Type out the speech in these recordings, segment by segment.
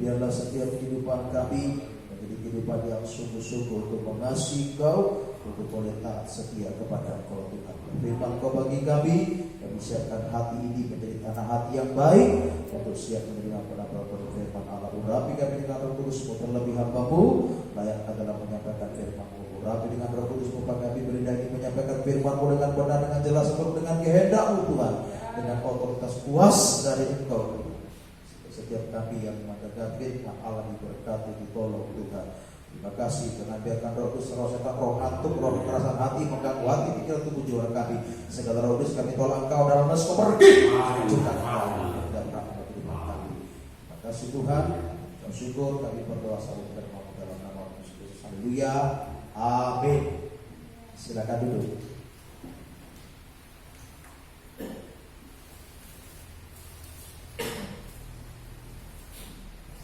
Biarlah setiap kehidupan kami menjadi kehidupan yang sungguh-sungguh untuk mengasihi Kau, untuk boleh taat setia kepada Kau Tuhan. Firman Kau bagi kami siapkan hati ini menjadi tanah hati yang baik untuk siap menerima penampilan firman Allah. Urapi kami dengan Roh Kudus, terlebih hamba-Mu layak adalah menyampaikan firman-Mu. Urapi dengan Roh Kudus, kami beri daging menyampaikan firman-Mu dengan benar, dengan jelas, dengan kehendak-Mu Tuhan, dengan otoritas puas dari Engkau. Setiap kami yang mendengar firman Allah diberkati, ditolong Tuhan. Terima kasih karena biarkan Roh Kudus, roh setan, roh ngantuk, roh kekerasan hati mengganggu hati, pikiran, tubuh, jiwa kami. Segala Roh Kudus kami tolak Engkau dalam nama Yesus, pergi. Terima kasih Tuhan. Dan syukur kami berdoa saling berdoa dalam nama Yesus. Haleluya. Amin. Silakan duduk.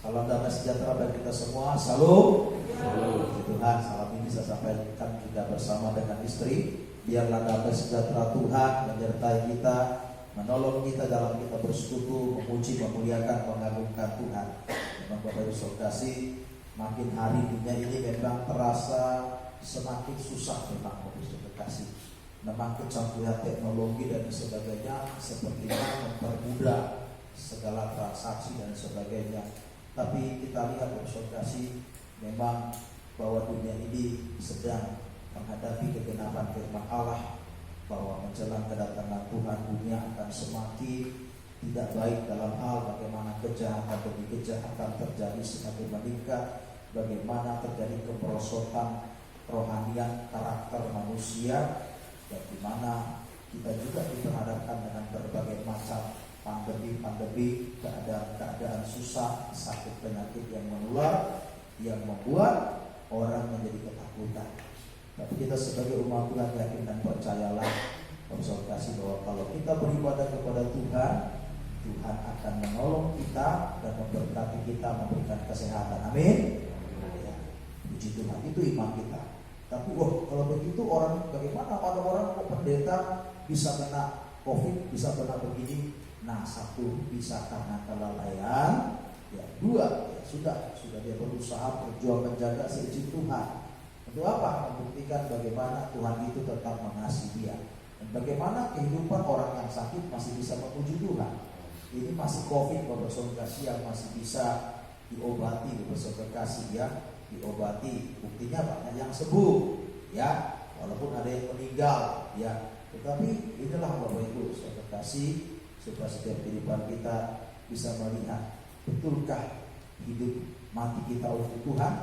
Salam damai sejahtera bagi kita semua. Salam. Tuhan, salam ini saya sampaikan juga bersama dengan istri. Biarlah damai sejahtera Tuhan menyertai kita, menolong kita dalam kita bersekutu, memuji, memuliakan, mengagungkan Tuhan. Memang Bapak Ibu Saudara kasih, makin hari dunia ini memang terasa semakin susah memang Bapak Ibu Saudara kasih. Memang kecanggihan teknologi dan sebagainya sepertinya mempermudah segala transaksi dan sebagainya. Tapi kita lihat observasi memang bahwa dunia ini sedang menghadapi kegenapan firman Allah, bahwa menjelang kedatangan Tuhan dunia akan semakin tidak baik dalam hal bagaimana kejahatan demi kejahatan terjadi semakin meningkat, bagaimana terjadi kemerosotan rohanian karakter manusia, dan di mana kita juga diperhadapkan dengan berbagai macam pandemi, keadaan susah, sakit, penyakit yang menular, yang membuat orang menjadi ketakutan. kita sebagai umat Tuhan yakin dan percayalah, Saudara kasih, bahwa kalau kita beribadah kepada Tuhan, Tuhan akan menolong kita dan memberkati kita, memberikan kesehatan. Amin. Ya, puji Tuhan, itu iman kita. Tapi kalau begitu bagaimana pada orang pendeta bisa kena COVID, bisa kena begini? Nah, satu bisa karena kelalaian, ya dua ya sudah dia berusaha berjuang menjaga seizin Tuhan. Untuk apa? Membuktikan bagaimana Tuhan itu tetap mengasihi dia. Dan bagaimana kehidupan orang yang sakit masih bisa memuji Tuhan. Ini masih COVID, Bapak Saudara kasih, yang masih bisa diobati, Bapak Saudara kasih ya, diobati. Buktinya banyak yang sembuh, ya, walaupun ada yang meninggal, ya. Tetapi inilah Bapak Ibu Saudara kasih, supaya setiap kehidupan kita bisa melihat betulkah hidup mati kita untuk Tuhan.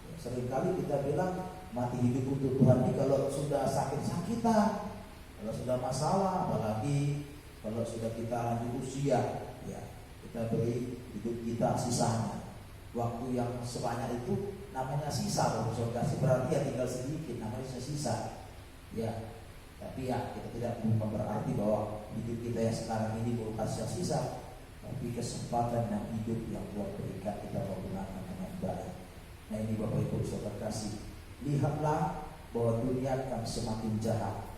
Ya, seringkali kita bilang mati hidup untuk Tuhan ini kalau sudah sakit-sakitan, kalau sudah masalah, apalagi kalau sudah kita lanjut usia, ya kita beri hidup kita sisanya. Waktu yang sebanyak itu namanya sisa, kalau kasih berarti ya tinggal sedikit, namanya sisa. Ya, tapi ya kita tidak berarti bahwa hidup kita yang sekarang ini bukan sisa, tapi kesempatan yang hidup yang Tuhan berikan kita menggunakan dengan baik. Nah ini Bapak Ibu Saudara kasih, lihatlah bahwa dunia akan semakin jahat,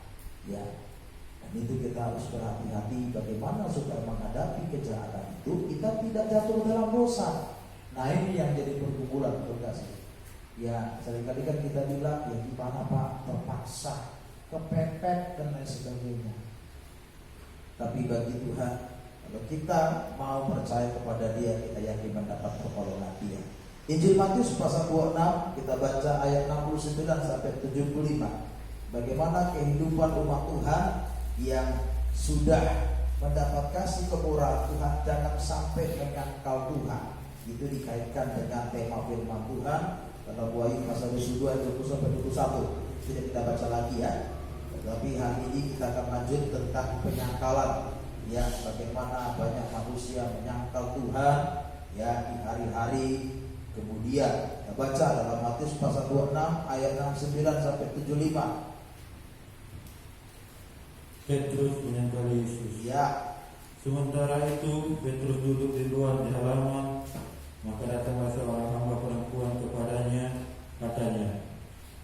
ya. Dan itu kita harus berhati-hati bagaimana supaya menghadapi kejahatan itu kita tidak jatuh dalam dosa. Nah ini yang jadi pergumulan Saudara kasih. Ya seringkali kan kita bilang ya gimana Pak, terpaksa, kepepet dan lain sebagainya. Tapi bagi Tuhan, kalau kita mau percaya kepada Dia, kita yakin mendapat pertolongan Dia. Injil Matius pasal 26, kita baca ayat 69 sampai 75. Bagaimana kehidupan umat Tuhan yang sudah mendapat kasih kemurahan Tuhan, jangan sampai menyangkal Tuhan. Itu dikaitkan dengan tema firman Tuhan dalam Wahyu pasal 22 ayat 20 sampai 21. Tidak kita baca lagi ya. Tetapi hari ini kita akan lanjut tentang penyangkalan, ya, bagaimana banyak manusia menyangkal Tuhan ya di hari-hari kemudian. Kita baca dalam Matius pasal 26 ayat 69 sampai 75. Petrus menyangkal Yesus. Ya. Sementara itu Petrus duduk di luar di halaman, maka datanglah seorang hamba perempuan kepadanya, katanya,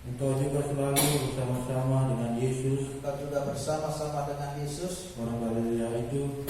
"Engkau juga selalu bersama-sama dengan Yesus." Engkau juga bersama-sama dengan Yesus, orang Galilea itu.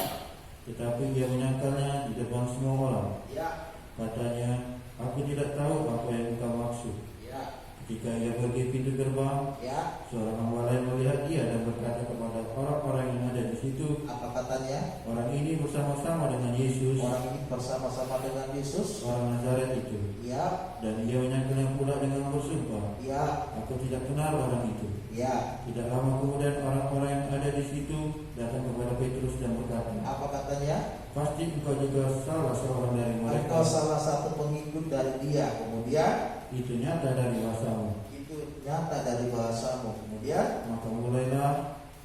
Tetapi dia menyangkalnya di depan semua orang. ya. Katanya, "Aku tidak tahu apa yang engkau maksud." Ya. Ketika ia pergi pintu gerbang, Ya. seorang hamba lain melihat dia dan berkata kepada orang-orang yang ada di situ, Apa katanya? "Orang ini bersama-sama dengan Yesus, Orang ini bersama-sama dengan Yesus. orang Nazaret itu." Ya. Dan ia menyangkalnya pula dengan bersumpah, Ya. "Aku tidak kenal orang itu." Ya. Tidak lama kemudian orang-orang yang ada di situ datang kepada Petrus dan berkata, Apa katanya? "Pasti engkau juga salah seorang dari mereka. Engkau salah satu pengikut dari dia. Kemudian Itu nyata dari bahasamu." itu nyata dari bahasamu. Kemudian Maka mulailah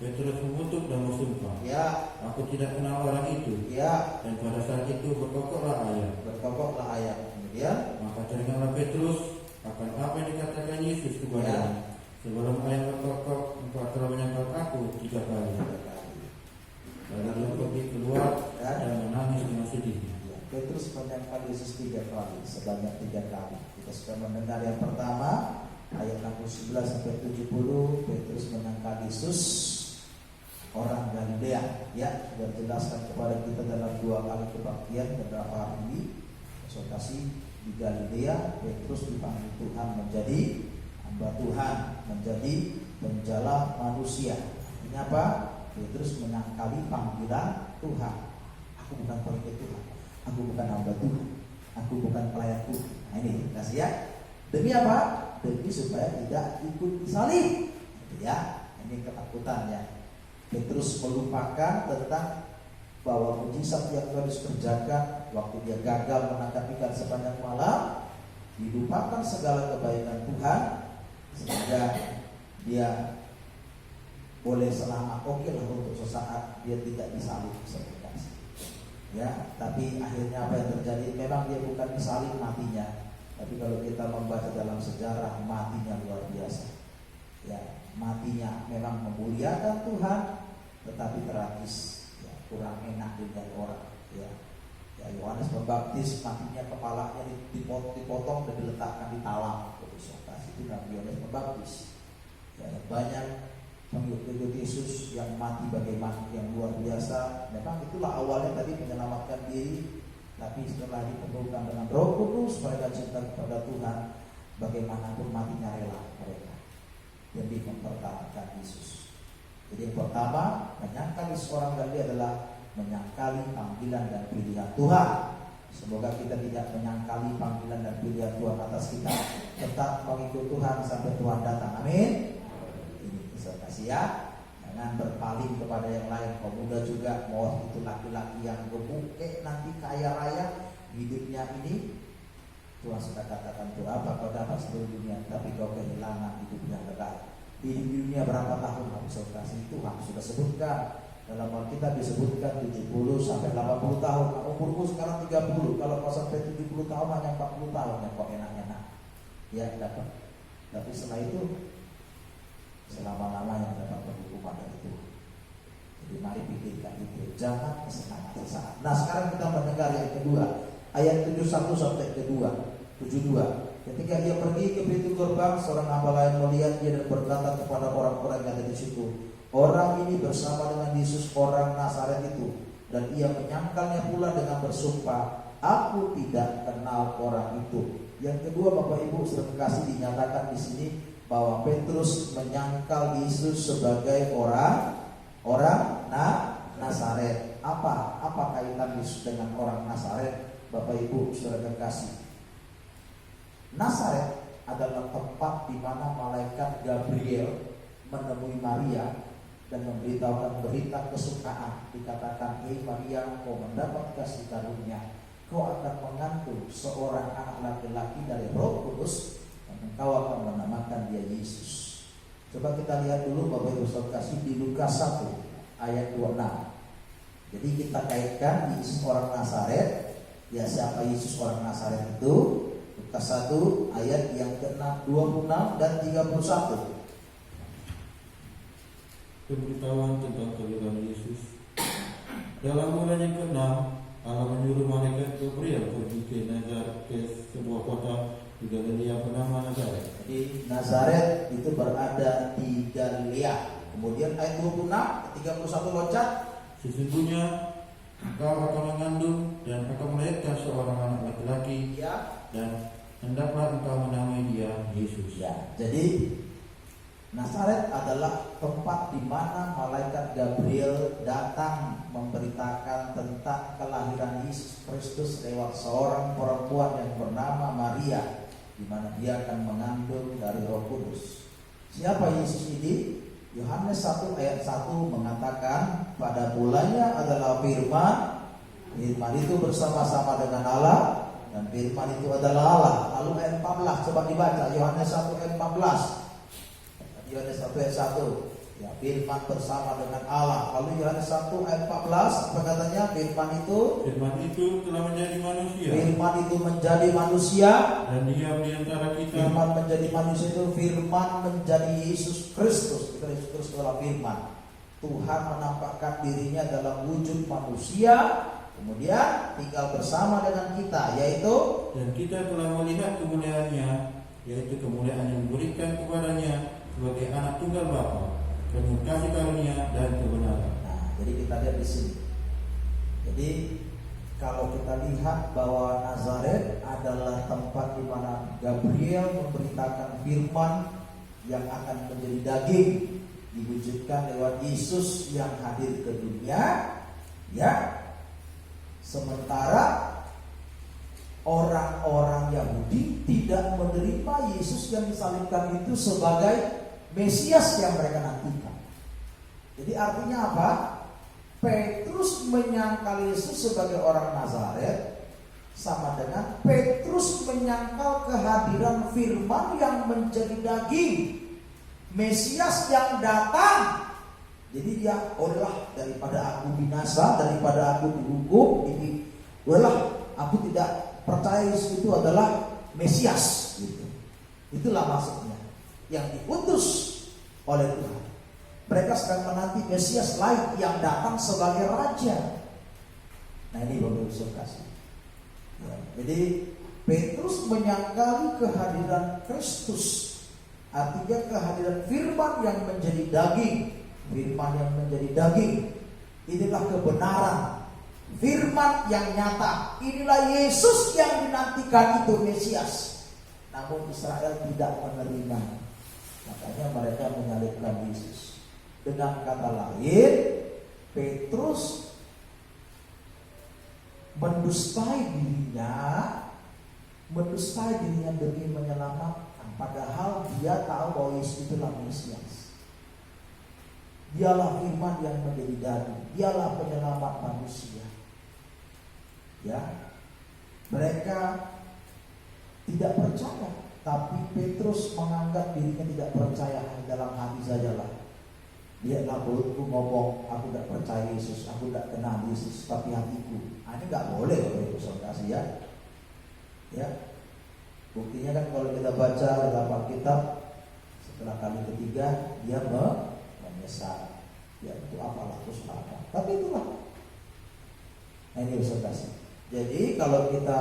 Petrus mengutuk dan bersumpah, ya. "Aku tidak kenal orang itu." Ya. Dan pada saat itu berkokoklah ayat. Berkokoklah ayat. Kemudian Maka teringatlah Petrus akan apa yang dikatakan Yesus kepadanya, "Sebelum ayat berkokok, engkau telah menyangkal aku 3 kali." Lalu dia pergi keluar dan menangis dengan sedih. Petrus menyangkal Yesus 3 kali, sebanyak 3 kali. Kita sudah mendengar yang pertama, ayat 69 sampai 70, Petrus menyangkal Yesus orang Galilea. Ya, sudah dijelaskan kepada kita dalam 2 kali kebaktian beberapa hari ini. Konsultasi di Galilea, Petrus dipanggil Tuhan menjadi hamba Tuhan, menjadi penjala manusia. Ini apa? Petrus menyangkali panggilan Tuhan. Aku bukan pengikut Tuhan. Aku bukan hamba Tuhan, aku bukan pelayan Tuhan. Nah ini kasih ya. Demi apa? Demi supaya tidak ikut disalib. Ya, ini ketakutannya. Petrus melupakan tentang bahwa mujizat yang Tuhan kerjakan waktu dia gagal menangkap ikan sepanjang malam, dilupakan segala kebaikan Tuhan sehingga dia boleh selamat. Oke lah untuk sesaat dia tidak disalib. Ya, tapi akhirnya apa yang terjadi? Memang dia bukan disalib matinya, tapi kalau kita membaca dalam sejarah matinya luar biasa. Ya, memuliakan Tuhan, tetapi tragis, ya, kurang enak dilihat orang. Ya, Yohanes Pembaptis matinya kepalanya dipotong dan diletakkan di talam. Itu Nabi Yohanes Pembaptis. Ya, banyak pengikut Yesus yang mati bagi mati yang luar biasa. Memang itulah awalnya tadi menyelamatkan diri, tapi setelah dipenuhkan dengan Roh Kudus, mereka cinta kepada Tuhan. Bagaimanapun matinya rela mereka demi mempertahankan Yesus. Jadi yang pertama, menyangkali seorang Galilea adalah menyangkali panggilan dan pilihan Tuhan. Semoga kita tidak menyangkali panggilan dan pilihan Tuhan atas kita, tetap mengikut Tuhan sampai Tuhan datang. Amin. Ini saya kasih ya. Jangan berpaling kepada yang lain. Pemuda juga, mau itu laki-laki yang gemuk, nanti kaya raya hidupnya ini. Tuhan sudah katakan, tuh apa kau dapat seluruh dunia, tapi kau kehilangan hidup yang kekal. Hidup di dunia berapa tahun? Habis kasih Tuhan sudah sebutkan. Dalam Alkitab disebutkan 70 sampai 80 tahun. Nah, umurku sekarang 30. Kalau kau sampai 70 tahun hanya 40 tahun yang kau enak-enak. Ya dapat. Tapi setelah itu selama-lamanya dapat berhukuman dari Tuhan. Jadi mari pikirkan itu. Jangan kesenangan sesaat. Nah sekarang kita mendengar yang kedua. Ayat 71 sampai kedua 72. Ketika dia pergi ke pintu gerbang, seorang hamba lain melihat dia dan berkata kepada orang-orang yang ada di situ, orang ini bersama dengan Yesus orang Nazaret itu. Dan ia menyangkalnya pula dengan bersumpah, aku tidak kenal orang itu. Yang kedua, Bapak Ibu sudah kasih dinyatakan di sini bahwa Petrus menyangkal Yesus sebagai orang Nazaret. Apa kaitan Yesus dengan orang Nazaret? Bapak Ibu sudah kasih. Nazaret adalah tempat di mana malaikat Gabriel menemui Maria dan memberitahukan berita kesukaan. Dikatakan, Maria, kau mendapat kasih karunia, kau akan mengandung seorang anak laki-laki dari Roh Kudus, dan engkau akan menamakan dia Yesus. Coba kita lihat dulu Bapak Ibu saudara kasih di Lukas 1 ayat 26. Jadi kita kaitkan Yesus orang Nazaret. Ya, siapa Yesus orang Nazaret itu? Lukas 1 ayat yang ke-26 dan 31. Pemberitahuan tentang kelahiran Yesus. Dalam bulan yang ke-6, Allah menyuruh malaikat Gabriel pergi ke Nazaret, ke sebuah kota di Galilea bernama Nazaret. Jadi Nazaret itu berada di Galilea. Kemudian ayat 26 31 loncat. Sesungguhnya engkau akan mengandung dan akan melahirkan seorang anak laki-laki, Ya. dan hendaklah engkau menamai dia Yesus. Ya. Jadi Nazaret adalah tempat di mana malaikat Gabriel datang memberitakan tentang kelahiran Yesus Kristus lewat seorang perempuan yang bernama Maria, di mana dia akan mengandung dari Roh Kudus. Siapa Yesus ini? Yohanes 1 ayat 1 mengatakan, pada mulanya adalah Firman. Firman itu bersama-sama dengan Allah, dan Firman itu adalah Allah. Lalu ayat 14 coba dibaca, Yohanes 1 ayat 14. Yohanes 1 ayat 1, ya, Firman bersama dengan Allah. Lalu Yohanes 1 ayat 14 apa katanya? Firman itu telah menjadi manusia. Firman itu menjadi manusia Dan diam di antara kita. Firman menjadi manusia itu Firman menjadi Yesus Kristus. Yesus Kristus adalah Firman. Tuhan menampakkan dirinya dalam wujud manusia, kemudian tinggal bersama dengan kita, yaitu Dan kita telah melihat kemuliaannya, yaitu kemuliaan yang diberikan kepadanya sebagai anak tunggal Bapa, penuh kasih karunia dan kebenaran. Nah, jadi kita lihat di sini. Jadi kalau kita lihat bahwa Nazaret adalah tempat di mana Gabriel memberitakan firman yang akan menjadi daging, diwujudkan lewat Yesus yang hadir ke dunia, ya. Sementara orang-orang Yahudi tidak menerima Yesus yang disalibkan itu sebagai Mesias yang mereka nantikan. Jadi artinya apa? Petrus menyangkal Yesus sebagai orang Nazaret sama dengan Petrus menyangkal kehadiran Firman yang menjadi daging, Mesias yang datang. Jadi dia, udahlah daripada aku binasa, daripada aku dihukum, ini udahlah aku tidak percaya Yesus itu adalah Mesias gitu. Itulah maksudnya, yang diutus oleh Tuhan. Mereka sedang menanti Mesias lain yang datang sebagai raja. Nah ini Bapak Ibu kasih. Ya, jadi Petrus menyangkali kehadiran Kristus, artinya kehadiran firman yang menjadi daging. Firman yang menjadi daging, inilah kebenaran. Firman yang nyata, inilah Yesus yang dinantikan itu Mesias. Namun Israel tidak menerima. Makanya mereka menyalibkan Yesus. Dengan kata lain, Petrus mendustai dirinya demi menyelamatkan. Padahal dia tahu bahwa Yesus itulah Mesias. Dialah firman yang menjadi daging. Dialah penyelamat manusia. Ya, mereka tidak percaya, tapi Petrus menganggap dirinya tidak percaya, dalam hati sajalah. Lihatlah mulutku ngomong, aku tidak percaya Yesus, aku tidak kenal Yesus, tapi hatiku. Ini nggak boleh Bapak Ibu ya. Ya, buktinya kan kalau kita baca dalam Alkitab, setelah kali ketiga dia menyesal. Ya itu apalah, terus apa? Tapi itulah. Nah ini bisa kasih. Jadi kalau kita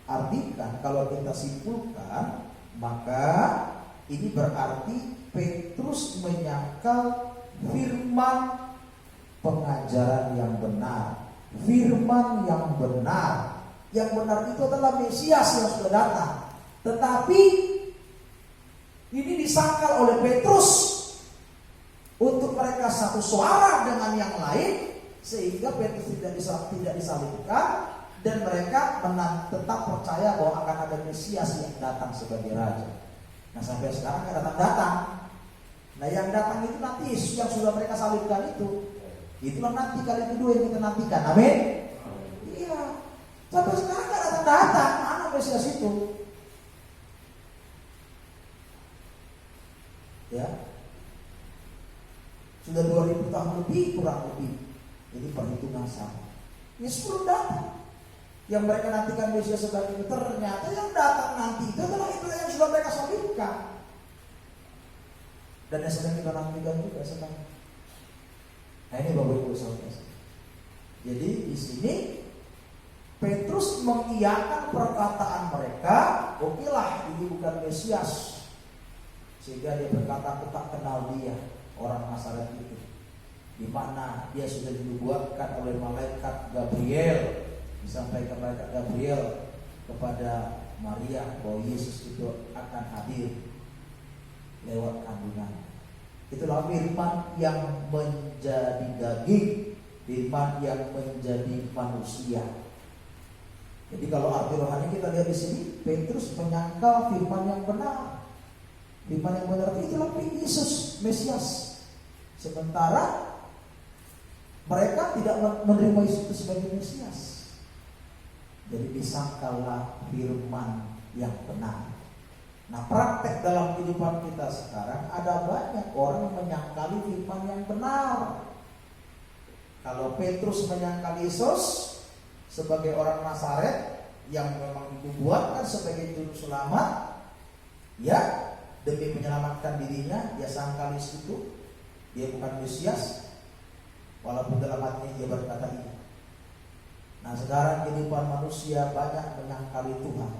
artikan, kalau kita simpulkan, maka ini berarti Petrus menyangkal firman pengajaran yang benar. Firman yang benar. Yang benar itu adalah Mesias yang sudah datang. Tetapi ini disangkal oleh Petrus untuk mereka satu suara dengan yang lain, sehingga Petrus tidak disalibkan dan mereka tetap percaya bahwa akan ada Mesias yang datang sebagai raja. Nah sampai sekarang nggak datang. Nah yang datang itu nanti Yesus yang sudah mereka salibkan itu. Itulah nanti kali kedua yang kita nantikan. Amin. Iya. Sampai sekarang nggak datang. Mana Mesias itu? Ya. Sudah 2000 tahun lebih, kurang lebih. Jadi perhitungan sama. Yesus belum datang. Yang mereka nantikan Mesias sebagai itu, ternyata yang datang nanti itu adalah itu yang sudah mereka salibkan. Dan yang sedang kita nantikan juga sedang. Nah ini Bapak Ibu saudara. Jadi di sini Petrus mengiyakan perkataan mereka, okelah ini bukan Mesias. Sehingga dia berkata, aku tak kenal dia, orang Nazaret itu. Di mana dia sudah dinubuatkan oleh malaikat Gabriel. Disampaikan malaikat Gabriel kepada Maria bahwa Yesus itu akan hadir lewat kandungan. Itulah firman yang menjadi daging, firman yang menjadi manusia. Jadi kalau arti rohani kita lihat di sini, Petrus menyangkal firman yang benar. Firman yang benar itulah Yesus Mesias. Sementara mereka tidak menerima Yesus sebagai Mesias. Jadi disangkallah firman yang benar. Nah praktek dalam kehidupan kita sekarang, ada banyak orang menyangkali firman yang benar. Kalau Petrus menyangkal Yesus sebagai orang Nazaret yang memang dibuatkan sebagai juru selamat, ya demi menyelamatkan dirinya, dia sangkal Yesus itu dia bukan Mesias, walaupun dalam hatinya dia berkata iya. Nah sekarang kehidupan manusia banyak menyangkali Tuhan.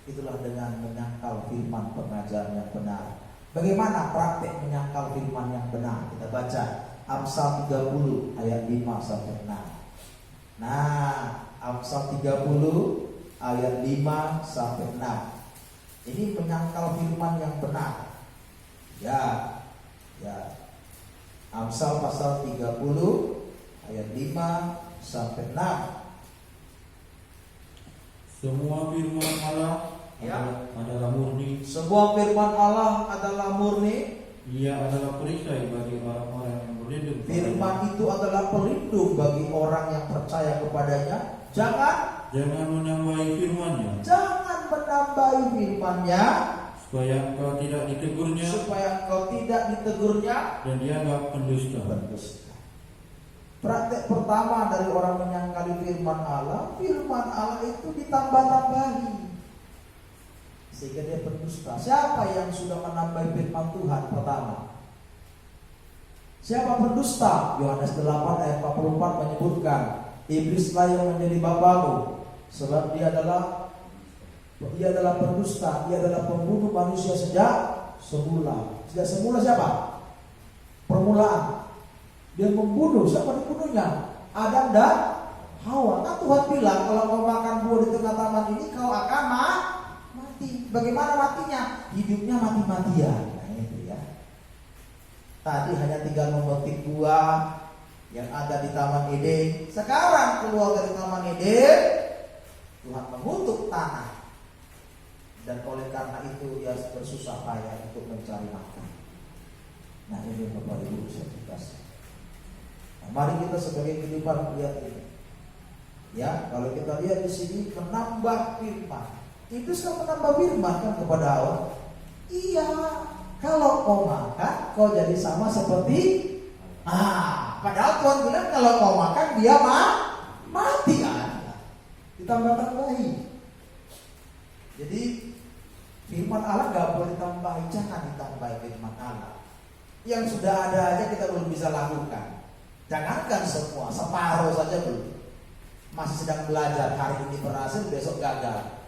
Itulah dengan menyangkal firman pengajaran yang benar. Bagaimana praktek menyangkal firman yang benar? Kita baca Amsal 30 ayat 5 sampai 6. Nah Amsal 30 ayat 5 sampai 6. Ini menyangkal firman yang benar. Ya. Amsal pasal 30 ayat 5 sampai 6. Semua firman Allah adalah murni. Semua firman Allah adalah murni. Ia adalah perisai bagi orang-orang yang berlindung. Firman itu adalah pelindung bagi orang yang percaya kepadanya. Jangan menambahi firman-Nya. Jangan menambahi firman-Nya. Supaya engkau tidak ditegurnya. Dan dianggap pendusta. Praktek pertama dari orang menyangkali firman Allah itu ditambah-tambahi sehingga dia pendusta. Siapa yang sudah menambahi firman Tuhan pertama? Siapa pendusta? Yohanes 8 ayat 44 menyebutkan, iblislah yang menjadi bapamu, sebab dia adalah pendusta, dia adalah pembunuh manusia sejak semula. Sejak semula siapa? Permulaan. Dia membunuh, siapa dibunuhnya? Adam dan Hawa. Kan Tuhan bilang kalau kau makan buah di tengah taman ini kau akan mati. Bagaimana matinya? Hidupnya mati-matian. Nah itu ya. Tadi hanya tinggal memetik buah yang ada di Taman Eden. Sekarang keluar dari Taman Eden, Tuhan mengutuk tanah. Dan oleh karena itu dia bersusah payah untuk mencari makan. Nah ini Bapak Ibu saya kasih. Nah, mari kita sebagai kehidupan lihat ini. Ya, kalau kita lihat di sini menambah firman. Itu sudah menambah firman kan kepada Allah. Iya, kalau kau makan, kau jadi sama seperti. Padahal Tuhan bilang kalau kau makan dia mati kan. Ditambah-tambahi. Jadi firman Allah gak boleh tambahin, jangan ditambahi firman Allah. Yang sudah ada aja kita belum bisa lakukan. Jangankan semua, separuh saja belum. Masih sedang belajar, hari ini berhasil, besok gagal.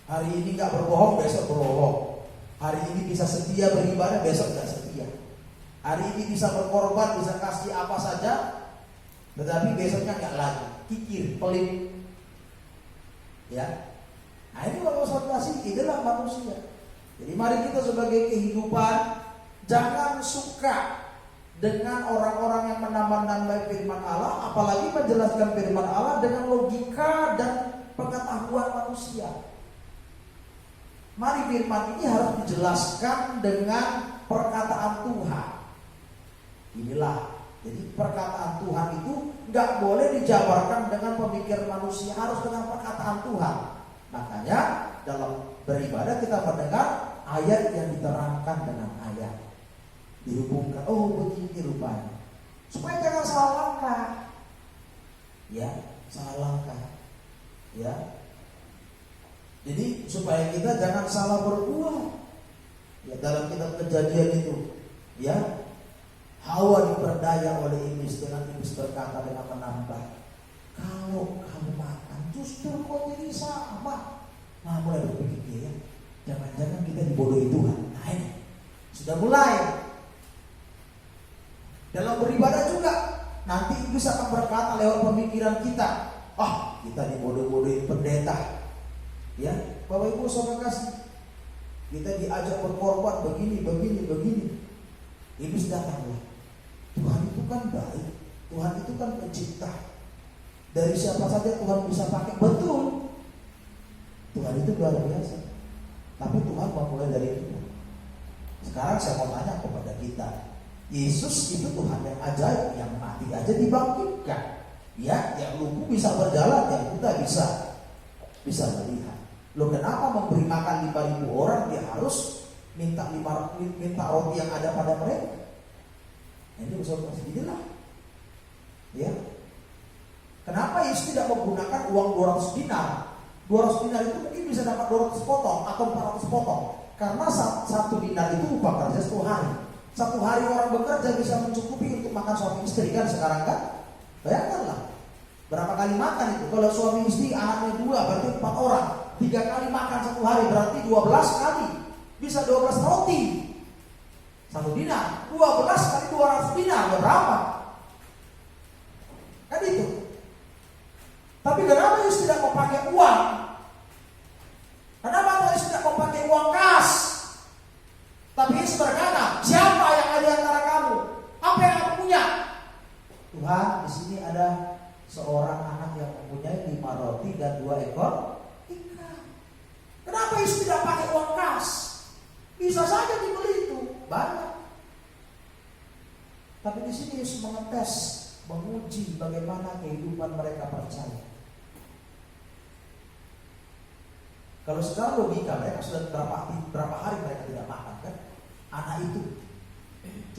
Hari ini gak berbohong, besok berbohong. Hari ini bisa setia beribadah, besok gak setia. Hari ini bisa berkorban, bisa kasih apa saja, tetapi besoknya gak lagi. Kikir, pelit. Ya. Nah ini kalau kasih, inilah manusia. Jadi mari kita sebagai kehidupan jangan suka dengan orang-orang yang menambah-nambah firman Allah, apalagi menjelaskan firman Allah dengan logika dan pengetahuan manusia. Mari firman ini harus dijelaskan dengan perkataan Tuhan. Inilah, jadi perkataan Tuhan itu nggak boleh dijabarkan dengan pemikiran manusia, harus dengan perkataan Tuhan. Makanya dalam beribadah kita mendengar ayat yang diterangkan dengan ayat. Dihubungkan, oh begini rupanya. Supaya jangan salah langkah. Ya, salah langkah. Ya. Jadi supaya kita jangan salah berbuat. Ya, dalam kitab Kejadian itu, ya, Hawa diperdaya oleh iblis dengan iblis berkata dengan menambah, kalau kamu makan justru kau jadi sama. Nah mulai berpikir ya, jangan-jangan kita dibodohi Tuhan. Nah ini sudah mulai. Dalam beribadah juga nanti iblis akan berkata lewat pemikiran kita, kita dibodoh-bodohin pendeta. Ya, Bapak Ibu saudara kasih, kita diajak berkorban begini. Iblis datanglah. Tuhan itu kan baik, Tuhan itu kan pencipta. Dari siapa saja Tuhan bisa pakai, betul. Tuhan itu luar biasa. Tapi Tuhan mau mulai dari kita. Sekarang saya mau tanya kepada kita, Yesus itu Tuhan yang ajaib, yang mati aja dibangkitkan. Ya, yang lumpuh bisa berjalan, yang buta bisa melihat. Loh kenapa memberi makan 5.000 orang dia harus minta roti yang ada pada mereka? Ini usul inilah. Ya. Kenapa Yesus tidak menggunakan uang 200 dinar? 200 dinar itu mungkin bisa dapat 200 potong atau 400 potong. Karena satu dinar itu upah kerja 1 hari. 1 hari orang bekerja bisa mencukupi untuk makan suami istri kan sekarang kan? Bayangkanlah. Berapa kali makan itu? Kalau suami istri anaknya 2 berarti 4 orang. 3 kali makan 1 hari berarti 12 kali. Bisa 12 roti. 1 dinar. 12 kali 200 dinar berapa? Kan itu. Tapi kenapa Yesus tidak mau pakai uang? Kenapa Yesus tidak mau pakai uang kas? Tapi Yesus berkata, siapa yang ada di antara kamu? Apa yang kamu punya? Tuhan, di sini ada seorang anak yang mempunyai 5 roti dan 2 ekor ikan. Kenapa Yesus tidak pakai uang kas? Bisa saja dibeli itu, banyak. Tapi di sini Yesus mengetes, menguji bagaimana kehidupan mereka percaya. Kalau sekarang logika mereka sudah berapa hari mereka tidak makan kan? Anak itu,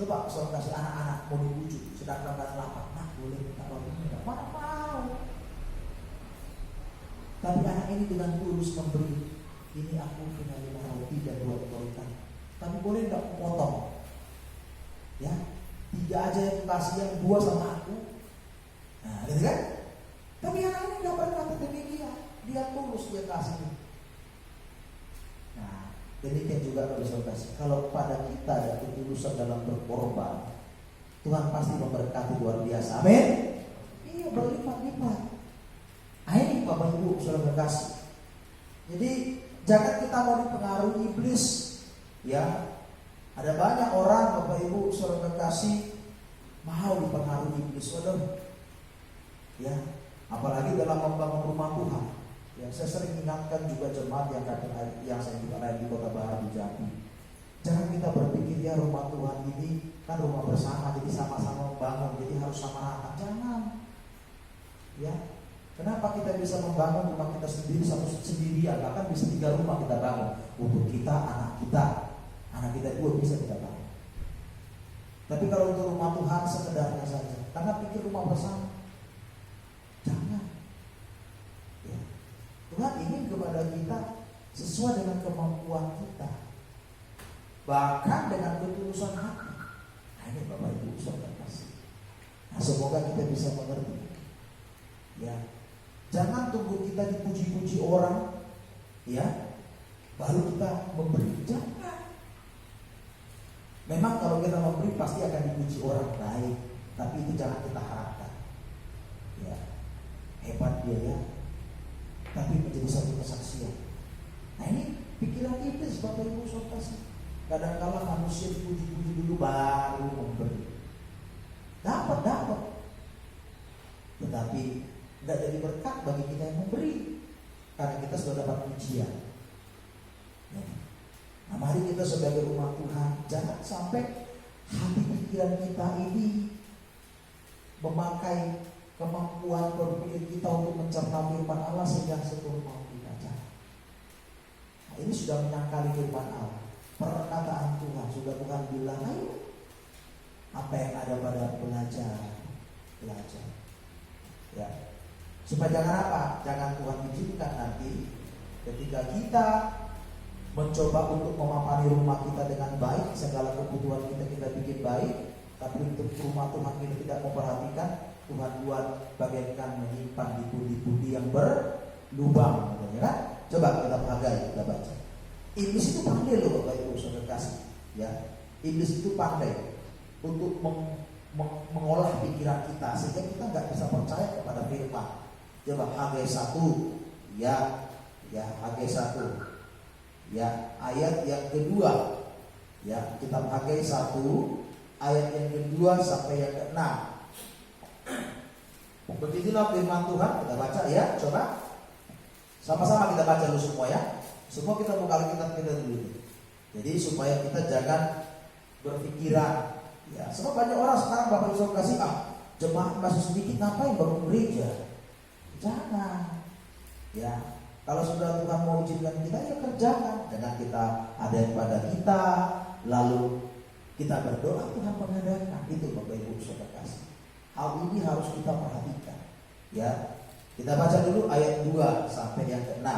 coba saudara kasih anak-anak mau dibujuk, sedang lapar, nak boleh minta roti enggak? Mana mau? Tapi anak ini dengan tulus memberi, ini aku punya 5 roti dan 2 ekor ikan. Tapi boleh enggak potong? Ya, 3 dia aja yang kasih yang 2 sama aku. Nah, gitu kan? Tapi anak ini nggak berkata demikian. Dia tulus, dia kasih. Nah, demikian juga kalau pada kita ada ketulusan dalam berkorban, Tuhan pasti memberkati luar biasa. Amin. Iya, berlipat-lipat. Ini Bapak Ibu saudara kasih. Jadi jangan kita mau dipengaruhi iblis. Ya, ada banyak orang Bapak Ibu saudara kasih mau dipengaruhi iblis, saudara. Ya, apalagi dalam membangun rumah Tuhan. Ya, saya sering ingatkan juga jemaat yang saya juga ada di Kota Baru di Jambi. Jangan kita berpikir ya rumah Tuhan ini kan rumah bersama, jadi sama-sama membangun, jadi harus sama rata. Jangan. Ya, kenapa kita bisa membangun rumah kita sendiri satu sendirian? Bahkan bisa 3 rumah kita bangun untuk kita, anak kita 2 bisa kita bangun. Tapi kalau untuk rumah Tuhan sekedarnya saja, karena pikir rumah bersama. Jangan. Ya. Tuhan ingin kepada kita sesuai dengan kemampuan kita, bahkan dengan ketulusan hati. Nah, ini Bapak Ibu saudara kasih. Nah, semoga kita bisa mengerti. Ya, jangan tunggu kita dipuji-puji orang, ya, baru kita memberi. Jangan. Memang kalau kita memberi pasti akan dipuji orang baik, tapi itu jangan kita harapkan. Ya, hebat dia ya, tapi menjadi satu kesaksian. Nah, ini pikiran iblis Bapak Ibu saudara kasih. Kadang-kala manusia dipuji-puji dulu baru memberi. Dapat. Tetapi tidak jadi berkat bagi kita yang memberi, karena kita sudah dapat pujian. Ya. Nah, mari kita sebagai rumah Tuhan jangan sampai hati pikiran kita ini memakai kemampuan berpikir kita untuk mencerna firman Allah sehingga seluruh mau kita jalan. Nah, ini sudah menyangkali firman Allah. Perkataan Tuhan sudah Tuhan bilang, ayo apa yang ada pada belajar. Ya, supaya jangan apa? Jangan Tuhan izinkan nanti ketika kita mencoba untuk memapani rumah kita dengan baik, segala kebutuhan kita bikin baik, tapi untuk rumah Tuhan kita tidak memperhatikan, Tuhan buat bagaikan menyimpan di budi-budi yang berlubang, ya kan? Coba kita Hagai, kita baca. Iblis itu pandai loh Bapak Ibu saudara kasih, ya. Iblis itu pandai untuk mengolah pikiran kita sehingga kita nggak bisa percaya kepada firman. Coba Hagai 1, ya Hagai 1, ya ayat yang kedua, ya kitab Hagai 1 ayat yang kedua sampai yang ke-6. Begitulah firman Tuhan, kita baca ya, coba sama-sama kita baca dulu semua ya. Semua kita buka Alkitab kita dulu. Jadi supaya kita jangan berpikiran, ya. Sebab banyak orang sekarang Bapak Ibu kasih, jemaat masih sedikit, ngapain baru gereja? Jangan. Ya, kalau sudah Tuhan mau izinkan kita, ya kerjakan. Jangan kita ada yang pada kita, lalu kita berdoa Tuhan mengadakan. Itu Bapak Ibu saudara kasih. Hal ini harus kita perhatikan. Ya, kita baca dulu ayat 2 sampai yang ke-6.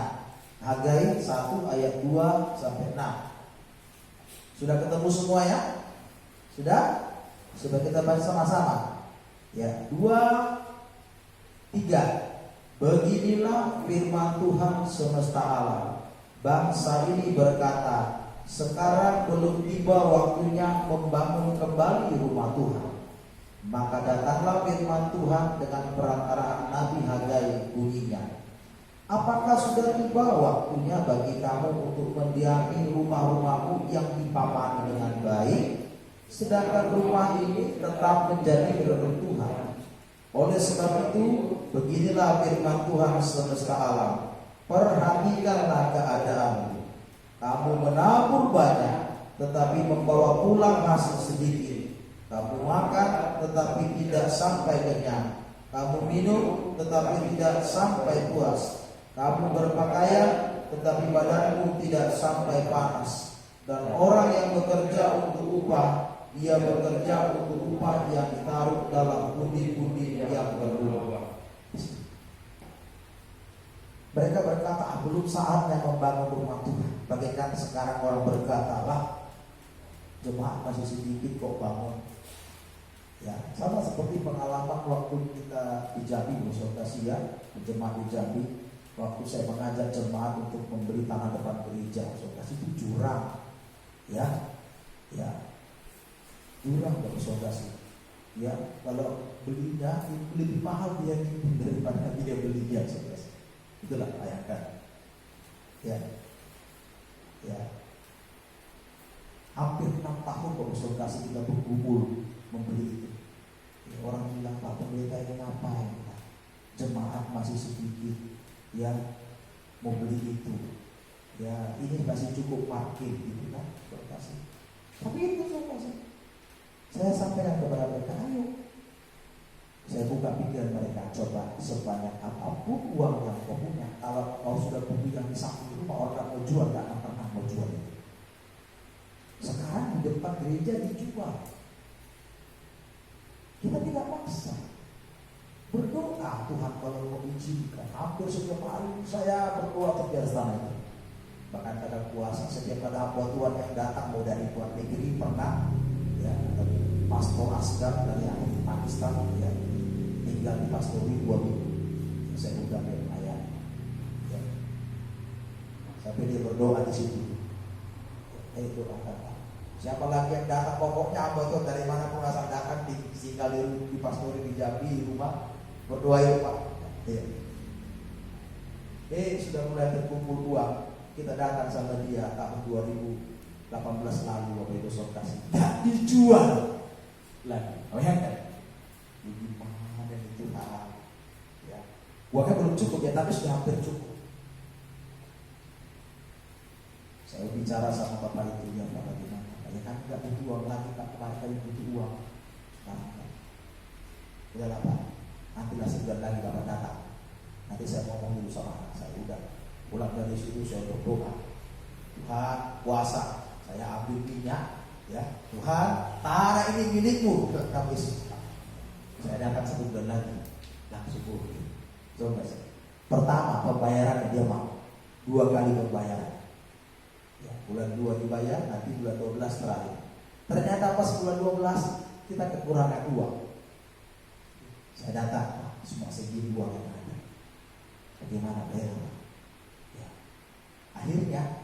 Hagai 1 ayat 2 sampai 6. Sudah ketemu semua ya? Sudah? Sudah kita baca sama-sama. Ya, 2, 3. Beginilah firman Tuhan semesta alam. Bangsa ini berkata, sekarang belum tiba waktunya membangun kembali rumah Tuhan. Maka datanglah firman Tuhan dengan perantaraan Nabi Hagai bunyinya. Apakah sudah tiba waktunya bagi kamu untuk mendiami rumah-rumahmu yang dipapani dengan baik, sedangkan rumah ini tetap menjadi reruntuhan? Oleh sebab itu, beginilah firman Tuhan semesta alam. Perhatikanlah keadaanmu. Kamu menabur banyak, tetapi membawa pulang hasil sedikit. Kamu makan, tetapi tidak sampai kenyang. Kamu minum, tetapi tidak sampai puas. Kamu berpakaian, tetapi badanmu tidak sampai panas. Dan orang yang bekerja untuk upah, dia bekerja untuk upah yang ditaruh dalam pundi-pundi yang berlubang. Mereka berkata, belum saatnya membangun rumah Tuhan. Bagaikan sekarang orang berkata, lah jemaat masih sedikit kok bangun. Ya, sama seperti pengalaman waktu kita di Jambi, konsultasi ya, jemaat di Jambi. Waktu saya mengajak jemaat untuk membeli tanah depan gereja, konsultasi itu jurang, ya, jurang konsultasi. Ya, kalau belinya lebih mahal dia nyimpen daripada dia belinya, konsultasi. Itulah bayangkan. Ya. Hampir 6 tahun konsultasi kita berkumpul membeli itu. Orang bilang, Pak pendeta ini ngapain? Jemaat masih sedikit yang mau beli itu. Ya ini masih cukup parkir gitu kan, konsultasi. Tapi itu konsultasi. Saya sampaikan kepada mereka, ayo. Saya buka pikiran mereka, coba sebanyak apapun uang yang kau punya. Kalau kau sudah punya di samping rumah, orang mau jual, gak akan pernah mau jual itu. Sekarang di depan gereja dijual. Kita tidak maksa. Berdoa, Tuhan kalau mau izinkan. Hampir setiap hari saya berdoa terbiasa tanah itu. Bahkan kadang puasa, setiap ada hamba Tuhan yang datang mau dari luar negeri pernah, ya, Pastor Asgar dari Pakistan, ya, tinggal di Pastori 2 minggu. Saya undang dia ayah, ya. Sampai dia berdoa di situ. Itu akan. Siapa lagi yang datang, pokoknya hamba Tuhan dari mana pun asal datang tinggal di Pastori di Jambi di rumah, berdoa ya Pak. Ya. Sudah mulai terkumpul uang. Kita datang sama dia tahun 2018 lalu waktu itu konsultasi. Tak dijual lagi. Oh ya kan? Gimana itu hal? Ya. Uangnya belum cukup ya, tapi sudah hampir cukup. Saya bicara sama bapak itu, ya Pak bagaimana? Ya kan tidak butuh uang lagi, Pak kemarin kali butuh uang. Udahlah Pak, nantilah sebulan lagi Bapak datang. Nanti saya ngomong dulu sama anak saya. Udah pulang dari situ saya berdoa, Tuhan puasa, saya ambil minyak, ya Tuhan tanah ini milikmu. Kami saya datang sebulan lagi langsung pergi. Coba pertama pembayaran dia mau 2 kali pembayaran. Ya, bulan 2 dibayar, nanti bulan 12 terakhir. Ternyata pas bulan 12 kita kekurangan uang. Saya datang, semua segini uang yang ada. Bagaimana bayar? Ya. Akhirnya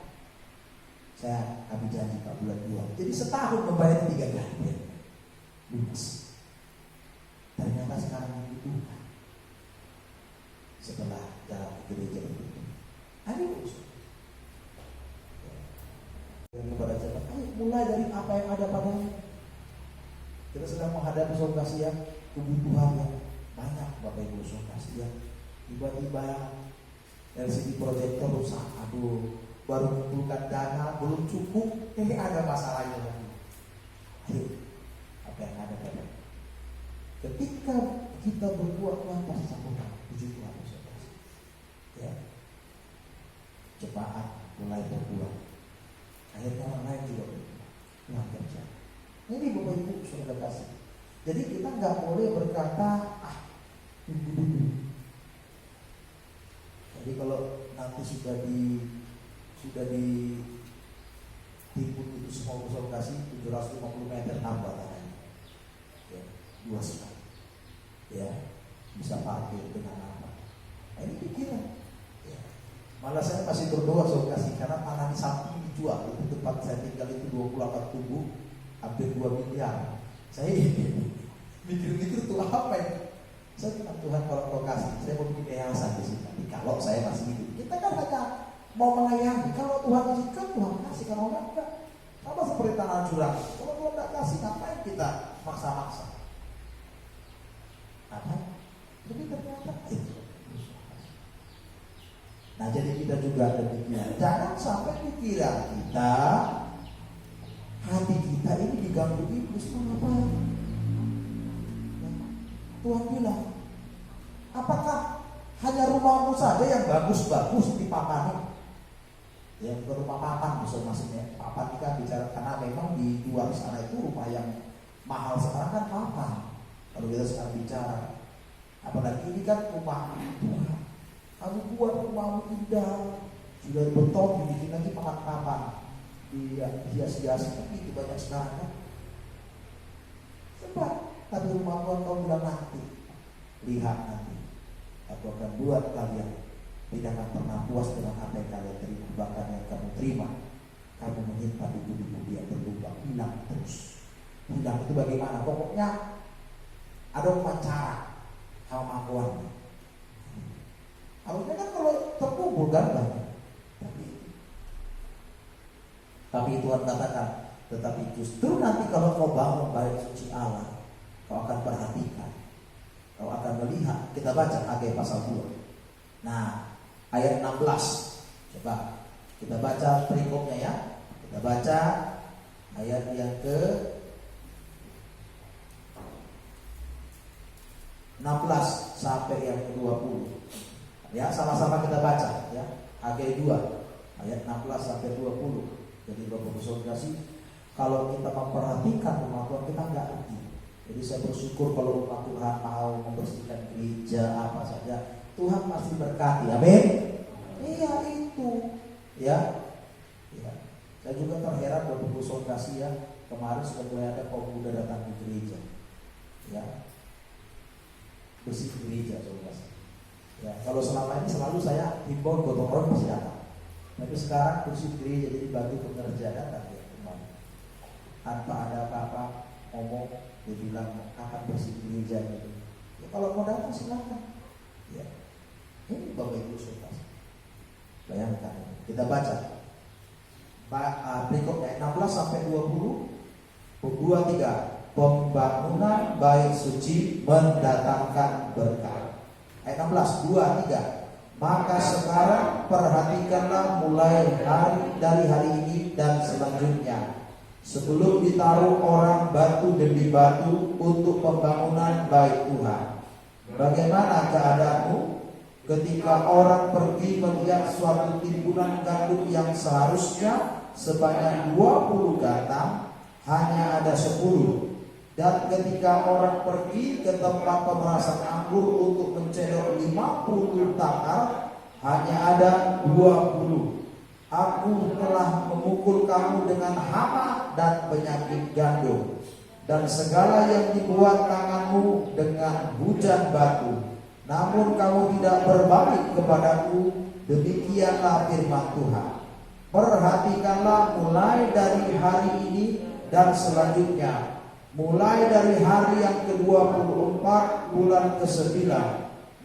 kami janji Pak bulan 2. Jadi setahun membayar 3 kali ya. Lunas. Ternyata sekarang dibutuhkan. Setelah jalan ke gereja itu. Ayo kepada jemaat, ayo mulai dari apa yang ada padanya. Kita sedang menghadapi konsultasi yang kebutuhan yang banyak, Bapak Ibu, konsultasi yang tiba-tiba dari segi proyektor rusak, aduh, baru mengumpulkan dana belum cukup, ini ada masalahnya lagi. Ayo, apa yang ada Bapak? Ketika kita berbuat Tuhan pasti sambungkan, puji Tuhan, konsultasi. Ya, jemaat mulai berbuat. Akhirnya orang lain juga Tuhan kerja. Ini Bapak Ibu sudah kasih. Jadi kita nggak boleh berkata tunggu dulu. Jadi kalau nanti sudah ditimbun itu semua konsultasi 750 meter tambah tanahnya. Ya, 2 sekali. Ya, bisa parkir dengan apa? Nah, ini pikiran. Ya. Malah saya masih berdoa konsultasi karena tanah di samping dijual. Itu tempat saya tinggal itu 28 kubu, hampir 2 miliar. Saya mikir-mikir tuh apa ya? Saya bilang Tuhan kalau kau kasih, saya mau bikin yayasan di sini. Tapi kalau saya masih hidup, kita kan hanya mau melayani. Kalau Tuhan izinkan, Tuhan kasih. Kalau enggak, sama seperti tanah jurang. Kalau Tuhan enggak kasih, ngapain kita maksa-maksa? Apa? Jadi ternyata itu. Nah jadi kita juga demikian. Jangan sampai pikiran kita, hati kita ini diganggu iblis. Mengapa? Tuhan bilang, apakah hanya rumahmu saja yang bagus-bagus dipapani? Ya bukan rumah papan maksudnya. Papan ini kan bicara karena memang di luar sana itu rumah yang mahal sekarang kan papan. Kalau kita sekarang bicara, apalagi ini kan rumah Tuhan. Kamu buat rumahmu indah, sudah beton, dibikin lagi papan-papan, hias-hias, itu banyak sekarang kan. Sebab Tapi rumah Tuhan kau bilang nanti. Lihat nanti, aku akan buat kalian tidak akan pernah puas dengan apa yang kalian terima. Bahkan yang kamu terima, kamu menyimpan di bumi yang berlubang, hilang terus. Hilang itu bagaimana? Pokoknya ada wawancara sama Tuhan. Harusnya kan kalau terkumpul kan banyak. Tapi Tuhan katakan, tetapi justru nanti kalau kau bangun bait suci Allah, kau akan perhatikan, kau akan melihat. Kita baca Hagai pasal 2. Nah, ayat 16. Coba kita baca perikopnya ya. Kita baca ayat yang ke 16 sampai yang ke 20. Ya, sama-sama kita baca ya. Hagai 2 ayat 16 sampai 20. Jadi Bapak Saudara, kalau kita memperhatikan rumah Tuhan, kita nggak rugi. Jadi saya bersyukur kalau rumah Tuhan mau membersihkan gereja apa saja, Tuhan pasti berkati. Amin. Iya itu. Ya. Saya juga terheran Bapak Saudara ya, kemarin sudah mulai ada kaum muda datang di gereja. Ya. Bersih gereja Saudara. Ya, kalau selama ini selalu saya himbau gotong royong pasti datang. Tapi sekarang bersih gereja jadi bantu pengerja datang ya kemarin. Tanpa ada apa-apa ngomong, dia bilang akan bersih gereja gitu. Ya, kalau mau datang silakan. Ya, ini Bapak Ibu Saudara. Bayangkan, kita baca. Berikutnya 16 sampai 20, 23. Pembangunan bait suci mendatangkan berkah. Ayat 16, 23. Maka sekarang perhatikanlah mulai dari hari ini dan selanjutnya, sebelum ditaruh orang batu demi batu untuk pembangunan bait Tuhan. Bagaimana keadaanmu ketika orang pergi melihat suatu timbunan gandum yang seharusnya sebanyak 20 gantang, hanya ada 10. Dan ketika orang pergi ke tempat pemerasan anggur untuk mencedok 50 takar, hanya ada 20. Aku telah memukul kamu dengan hama dan penyakit gandum, dan segala yang dibuat tanganmu dengan hujan batu. Namun kamu tidak berbalik kepadaku. Demikianlah firman Tuhan. Perhatikanlah mulai dari hari ini dan selanjutnya, mulai dari hari yang ke-24 bulan ke-9,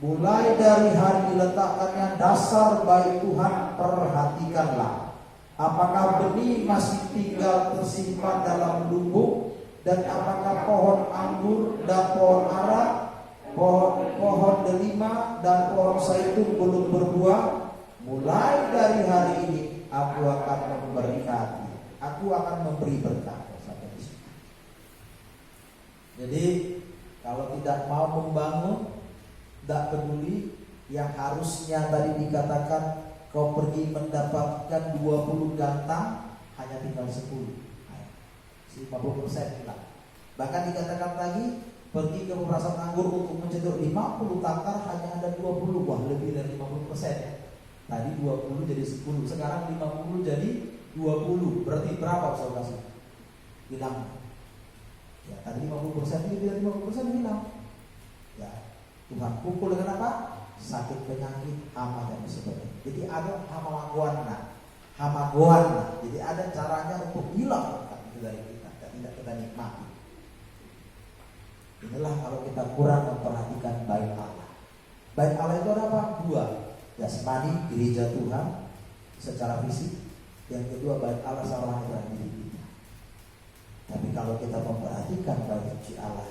mulai dari hari diletakkannya dasar bait Tuhan, perhatikanlah apakah benih masih tinggal tersimpan dalam lumbung, dan apakah pohon anggur dan pohon ara, pohon delima dan pohon zaitun belum berbuah. Mulai dari hari ini aku akan memberkati, aku akan memberi berkat. Jadi kalau tidak mau membangun, tidak peduli, yang harusnya tadi dikatakan kau pergi mendapatkan 20 gantang, hanya tinggal 10. 50% hilang. Bahkan dikatakan lagi, pergi ke pemerasan anggur untuk mencedok 50 takar, hanya ada 20. Wah, lebih dari 50% ya. Tadi 20 jadi 10, sekarang 50 jadi 20. Berarti berapa saudara? Hilang. Ya, tadi 50% ini dari 50% hilang. Ya, Tuhan pukul dengan apa? Sakit, penyakit, hama dan sebagainya. Jadi ada hama goana. Jadi ada caranya untuk hilang itu dari kita, dan tidak kita nikmati. Inilah kalau kita kurang memperhatikan bait Allah. Bait Allah itu ada apa? 2. Jasmani, gereja Tuhan secara fisik. Yang kedua, bait Allah seorang yang diri kita. Tapi kalau kita memperhatikan bait suci Allah,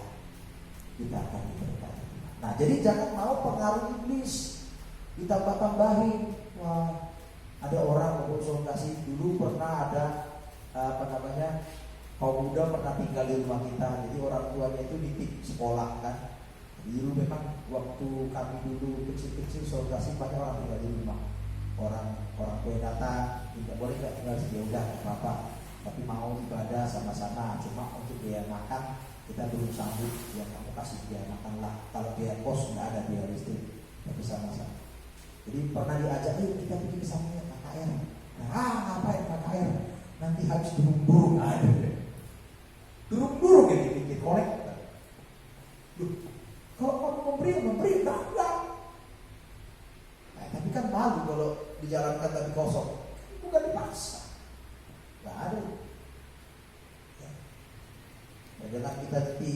kita akan diberkati. Nah, jadi jangan mau pengaruh iblis ditambah-tambahin. Wah, ada orang konsultasi dulu pernah ada kaum muda pernah tinggal di rumah kita. Jadi orang tuanya itu nitip sekolah kan. Jadi dulu memang waktu kami dulu kecil-kecil konsultasi banyak orang tinggal di rumah. Orang tua datang, tidak boleh nggak tinggal sini, udah apa-apa. Tapi mau ibadah sama-sama, cuma untuk biaya makan kita belum sanggup, ya kamu kasih biaya makan lah. Kalau biaya kos nggak ada, biaya listrik, tapi sama-sama. Jadi pernah diajak, kita pergi ke sana ya KKR. Nah, ngapain KKR? Nanti habis burung-burung ada. Burung-burung yang dibikin kolektor. dijalankan tapi kosong. Bukan dipaksa. Nggak ada. Ya. Nah, jangan kita jadi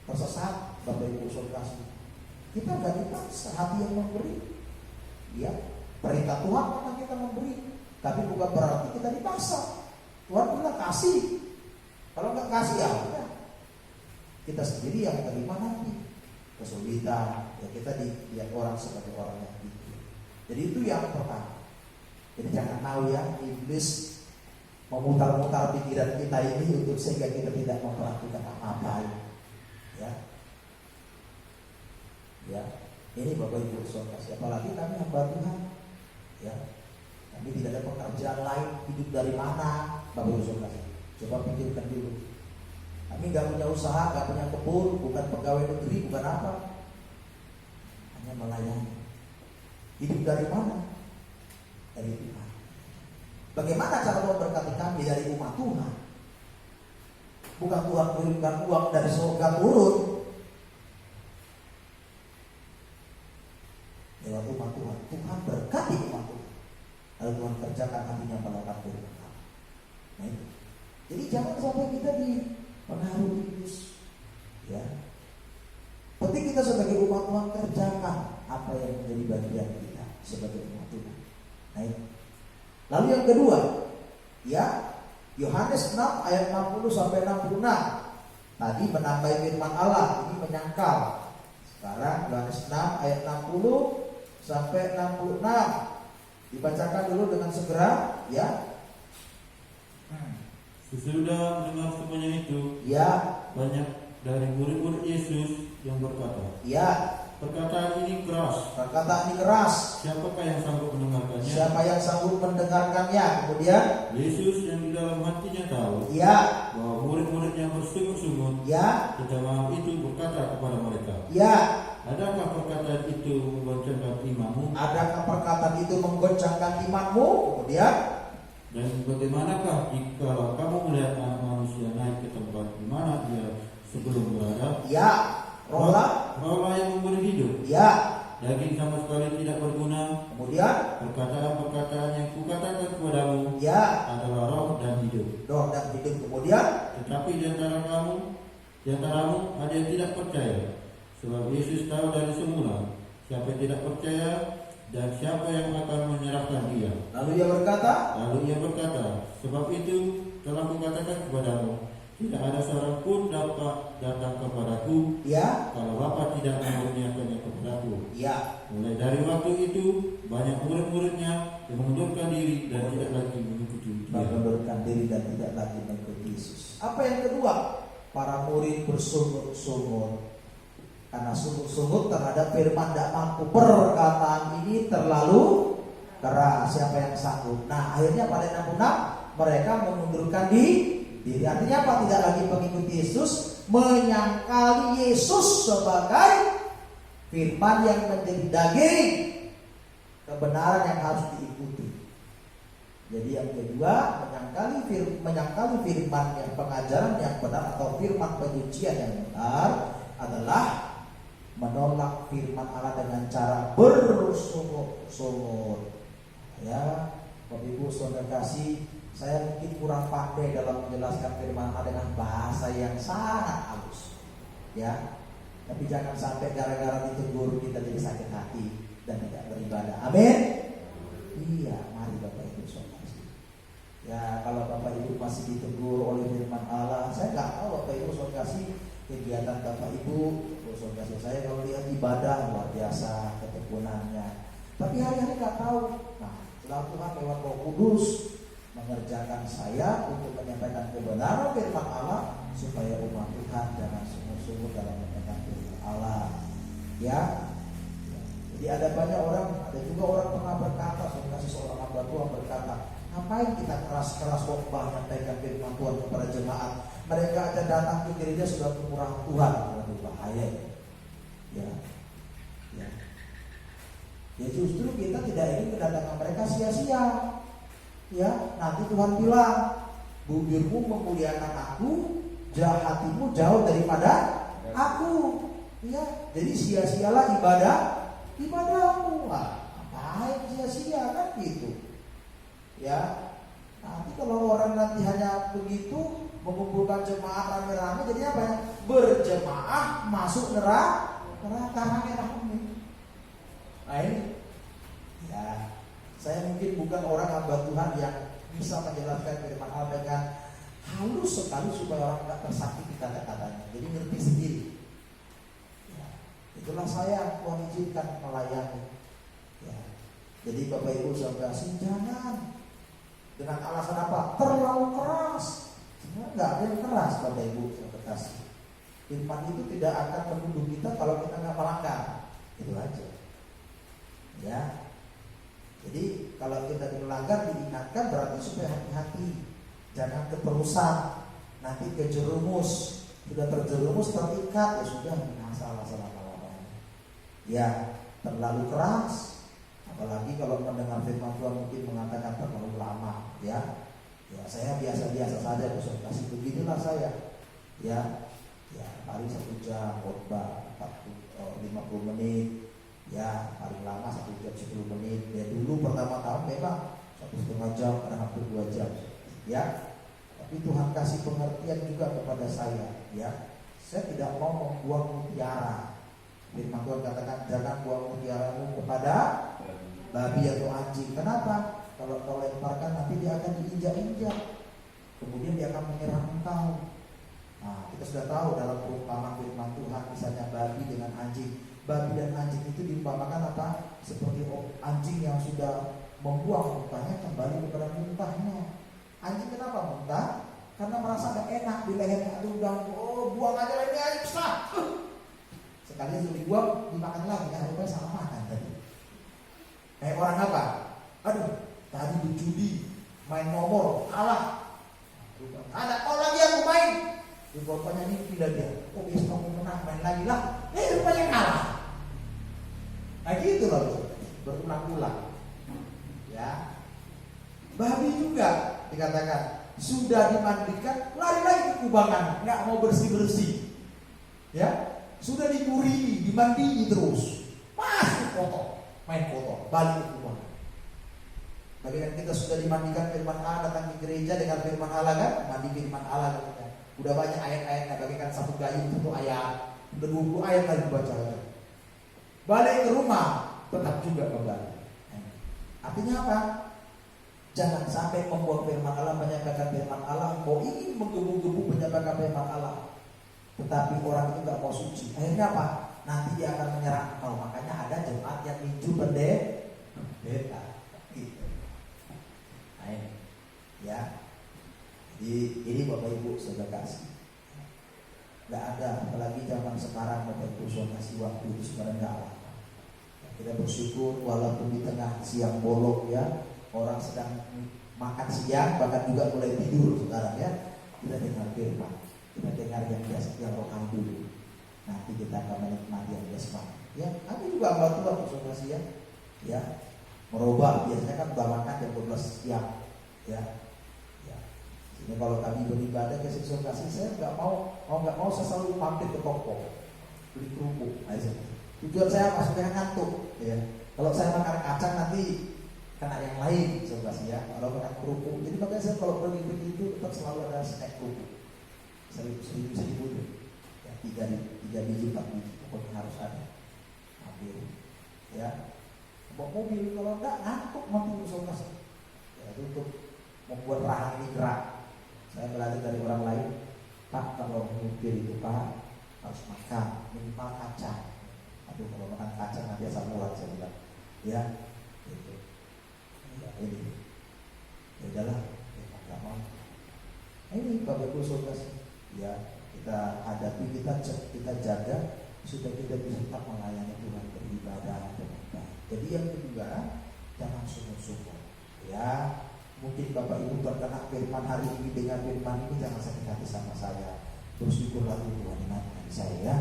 tersesat, Bapak Ibu Saudara kasih. Kita nggak dipaksa, hati yang memberi. Ya, perintah Tuhan memang kita memberi, tapi bukan berarti kita dipaksa. Tuhan bilang kasih. Kalau nggak kasih ya udah. Kita sendiri yang terima nanti kesulitan. Ya kita dilihat orang sebagai orang yang pikir. Jadi itu yang pertama. Jadi jangan tahu ya, iblis memutar-mutar pikiran kita ini untuk sehingga kita tidak memperhatikan apa-apa. Ya, ya, ini Bapak Ibu Saudara, apalagi kami hamba Tuhan, ya, kami tidak ada pekerjaan lain, hidup dari mana, Bapak Ibu Saudara? Coba pikirkan dulu. Kami nggak punya usaha, nggak punya kebun, bukan pegawai negeri, bukan apa, hanya melayani. Hidup dari mana? Dari Tuhan. Bagaimana cara Tuhan berkati kami? Dari umat Tuhan. Bukan Tuhan kirimkan uang dari surga turun. Lewat umat Tuhan. Tuhan berkati umat Tuhan. Lalu Tuhan kerjakan hatinya melakukan firman. Nah itu. Jadi jangan sampai kita dipengaruhi iblis. Ya. Penting kita sebagai umat Tuhan kerjakan apa yang menjadi bagian kita sebagai umat Tuhan. Nah itu. Lalu yang kedua, ya, Yohanes 6 ayat 60 sampai 66. Tadi menambahi firman Allah, ini menyangkal. Sekarang Yohanes 6 ayat 60 sampai 66. Dibacakan dulu dengan segera, ya. Sesudah mendengar semuanya itu, Ya, banyak dari murid-murid Yesus yang berkata, ya, perkataan ini keras. perkataan ini keras. Siapakah yang sanggup mendengarkannya? Siapa yang sanggup mendengarkannya? Kemudian, Yesus yang di dalam hatinya tahu ya, bahwa murid-muridnya bersungut-sungut. ya, Pada malam itu berkata kepada mereka, ya. adakah perkataan itu menggoncangkan imanmu? Adakah perkataan itu menggoncangkan imanmu? Kemudian, Dan bagaimanakah jika kamu melihat anak manusia naik ke tempat di mana dia sebelum berada? ya, rohlah, Rohlah yang memberi hidup. ya. Daging sama sekali tidak berguna. Kemudian, Perkataan-perkataan yang kukatakan kepadamu ya, adalah roh dan hidup. roh dan hidup. Kemudian, Tetapi di antaramu ada yang tidak percaya. Sebab Yesus tahu dari semula siapa yang tidak percaya dan siapa yang akan menyerahkan dia. lalu ia berkata, sebab itu telah kukatakan kepadamu, tidak ada seorang pun dapat datang kepadaku ya, kalau Bapa tidak mengaruniakannya kepadaku. ya. Mulai dari waktu itu banyak murid-muridnya yang mengundurkan diri dan tidak lagi mengikuti dia. Mengundurkan diri dan tidak lagi mengikuti Yesus. Apa yang kedua? Para murid bersungut-sungut karena sungut-sungut terhadap firman, tidak mampu. Perkataan ini terlalu keras. Siapa yang sanggup? Nah, akhirnya pada 66 mereka mengundurkan diri. Artinya apa? Tidak lagi mengikuti Yesus, menyangkali Yesus sebagai firman yang menjadi daging, kebenaran yang harus diikuti. Jadi yang kedua, menyangkali firman yang pengajaran yang benar atau firman penyucian yang benar adalah menolak firman Allah dengan cara bersungut-sungut. Ya, Bapak Ibu Saudara kasih, saya mungkin kurang pandai dalam menjelaskan firman Allah dengan bahasa yang sangat halus. Ya, tapi jangan sampai gara-gara ditegur kita jadi sakit hati dan tidak beribadah. Amin. Iya, mari Bapak Ibu Saudara. Ya, kalau Bapak Ibu masih ditegur oleh firman Allah, saya nggak tahu Bapak Ibu Saudara kasih kegiatan Bapak Ibu Saudara saya kalau lihat ibadah luar biasa ketekunannya. Tapi hari-hari nggak tahu. Nah, setelah Tuhan lewat Roh Kudus mengerjakan saya untuk menyampaikan kebenaran firman Allah supaya umat Tuhan jangan sungguh-sungguh dalam menyampaikan firman Allah. Ya. Jadi ada banyak orang, ada juga orang pernah berkata, saya kasih seorang hamba Tuhan berkata, ngapain kita keras-keras khotbah menyampaikan firman Tuhan kepada jemaat? Mereka aja datang ke gereja sudah kekurangan Tuhan, lebih bahaya. Ya. Ya justru kita tidak ingin kedatangan mereka sia-sia. Ya, nanti Tuhan bilang, bibirmu memuliakan aku, hatimu jauh daripada aku. Ya, jadi sia-sialah ibadahmu. Apa ngapain sia-sia kan gitu. Ya, nanti kalau orang nanti hanya begitu mengumpulkan jemaah rame-rame, jadi apa ya? Berjemaah masuk neraka rame-rame. Nah ini, ya, saya mungkin bukan orang hamba Tuhan yang bisa menjelaskan firman Allah dengan halus sekali supaya orang tidak tersakiti kata-katanya. Jadi ngerti sendiri. Ya, itulah saya Tuhan izinkan melayani. Ya, jadi Bapak Ibu saudara kasih, jangan dengan alasan apa? Terlalu keras. Sebenarnya nggak ada yang keras Bapak Ibu saudara kasih. Firman itu tidak akan menuduh kita kalau kita nggak melanggar. Itu aja. Ya. Jadi kalau kita melanggar diingatkan berarti supaya hati-hati, jangan keterusan, nanti kejerumus, sudah terjerumus terikat, ya sudah masalah selama-lamanya. Ya, terlalu keras, apalagi kalau mendengar firman Tuhan mungkin mengatakan terlalu lama, ya. Ya saya biasa-biasa saja, kasih beginilah saya, ya, paling 1 jam khotbah 50 menit. Ya paling lama 1 jam 10 menit. Ya dulu pertama-tama memang 1,5 jam, kadang hampir 2 jam. Ya, tapi Tuhan kasih pengertian juga kepada saya. Ya, saya tidak mau membuang mutiara. Firman Tuhan katakan jangan buang mutiaramu kepada babi atau anjing. Kenapa? Kalau kau lemparkan nanti dia akan diinjak-injak. Kemudian dia akan menyerang engkau. Nah, kita sudah tahu dalam perumpamaan firman Tuhan misalnya babi dengan anjing. Babi dan anjing itu diumpamakan apa? Seperti anjing yang sudah membuang muntahnya kembali kepada muntahnya. Anjing kenapa muntah? Karena merasa gak enak di lehernya. Aduh udah, buang aja lagi air besar. Sekali sudah dibuang, dimakan lagi. Kan rupanya sama makan tadi. Kayak orang apa? Aduh, tadi berjudi, main nomor, kalah. Ada mau lagi aku main. Rupanya ini pindah dia. Oh besok kamu menang, main lagi lah. Rupanya kalah. Nah gitu loh, berulang-ulang. Ya, babi juga dikatakan sudah dimandikan, lari lagi ke kubangan, nggak mau bersih-bersih. Ya, sudah diburi, dimandi terus, masih kotor, main kotor, balik ke kubangan. Bagian kita sudah dimandikan firman Allah, datang ke gereja dengan firman Allah kan, mandi firman Allah kan. Udah banyak ayat-ayatnya, bagikan 1 gayung 1 ayat, udah 20 ayat lagi baca. Balik ke rumah, tetap juga kembali. Artinya apa? Jangan sampai membuang firman Allah, menyampaikan firman Allah, engkau ingin menggebu-gebu menyampaikan firman Allah, tetapi orang itu gak mau suci. Akhirnya apa? Nanti dia akan menyerang engkau. Makanya ada jemaat yang ninju pendeta. Gitu. Nah ini, ya. Jadi ini Bapak Ibu saudara kasih. Gak ada, apalagi zaman sekarang Bapak Ibu saudara kasih waktu itu sekarang gak ada. Kita bersyukur walaupun di tengah siang bolong ya, orang sedang makan siang bahkan juga mulai tidur sekarang ya, kita dengar firman, kita dengar yang biasa yang rohani dulu. Nanti kita akan menikmati yang jasmani. Ya, kami juga hamba Tuhan saudara kasih ya, merubah biasanya kan udah makan jam 12 siang ya. Ini kalau kami beribadah ke saudara kasih, saya nggak mau saya selalu mampir ke toko beli kerupuk aja. Tujuan saya apa? Supaya ngantuk ya. Kalau saya makan kacang nanti kena yang lain saudara ya. Kalau makan kerupuk, jadi makanya saya kalau pergi itu tetap selalu ada snack kerupuk. Seribu ya, 3 biji 4 biji pokoknya harus ada. Ambil ya. Bawa mobil kalau enggak ngantuk nanti saudara. Ya itu untuk membuat rahang ini gerak. Saya belajar dari orang lain, Pak kalau mobil itu Pak harus makan minimal kacang. Aduh kalau makan kacang nanti asam urat saya bilang. Ya, gitu. Ya ini, ya udahlah, ya nggak mau. Ini Bapak Ibu saudara, ya kita hadapi, kita jaga supaya kita bisa tetap melayani Tuhan, beribadah dengan baik. Jadi yang kedua, jangan sungguh-sungguh. Ya, mungkin Bapak Ibu terkena firman hari ini, dengan firman ini jangan sakit hati sama saya. Bersyukurlah Tuhan ingatkan saya ya.